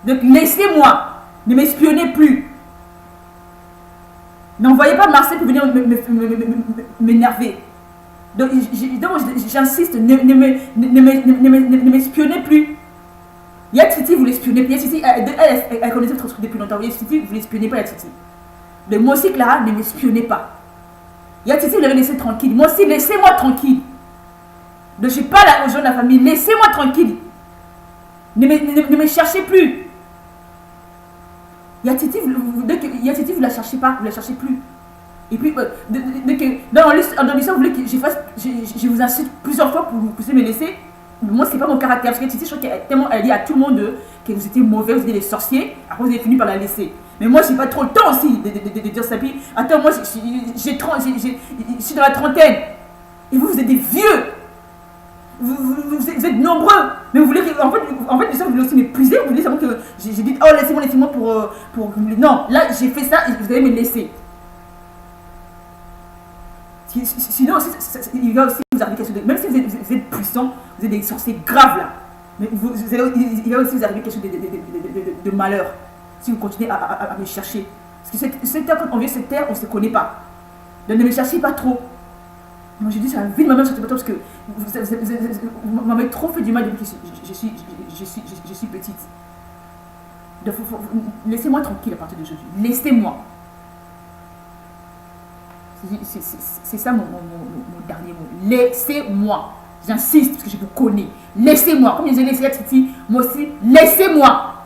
Donc laissez-moi. Ne m'espionnez plus. N'envoyez pas Marcel pour venir m'énerver. Donc j'insiste, ne m'espionnez plus. Yatiti, vous l'espionnez plus. Yatiti, elle connaissait votre truc depuis longtemps. Yatiti, vous l'espionnez pas, Yatiti. Mais moi aussi, Clara, ne m'espionnez pas. Yatiti, vous l'avez laissé tranquille. Moi aussi, laissez-moi tranquille. Donc, je ne suis pas là aux gens de la famille. Laissez-moi tranquille. Ne me cherchez plus. Yatiti, vous la cherchez pas. Vous la cherchez plus. Et puis, dans l'histoire, vous voulez que je vous incite plusieurs fois pour que vous puissiez me laisser. Moi, c'est pas mon caractère. Parce que Titi, je crois qu'elle tellement elle dit à tout le monde que vous étiez mauvais, vous étiez des sorciers. Après, vous avez fini par la laisser. Mais moi, j'ai pas trop le temps aussi de dire ça. Puis, attends, moi, je suis dans la trentaine. Et vous êtes des vieux. Vous êtes nombreux. Mais vous voulez. En fait, vous voulez aussi m'épuiser. Vous voulez savoir que j'ai dit, oh, laissez-moi pour. Non, là, j'ai fait ça et vous allez me laisser. Sinon, il va aussi vous arriver quelque chose de. Même si vous êtes puissant, vous êtes des sorciers graves là. Mais il va aussi vous arriver quelque chose de malheur si vous continuez à me chercher. Parce que cette terre, quand on vient sur cette terre, on ne se connaît pas. Donc ne me cherchez pas trop. Moi, je dis, ça vide ma-même sur parce que vous m'avez trop fait du mal depuis que je suis petite. Laissez-moi tranquille à partir d'aujourd'hui. Laissez-moi. C'est ça mon dernier mot. Laissez-moi. J'insiste parce que je vous connais. Laissez-moi. Comme je les ai laissé à Titi, moi aussi, laissez-moi.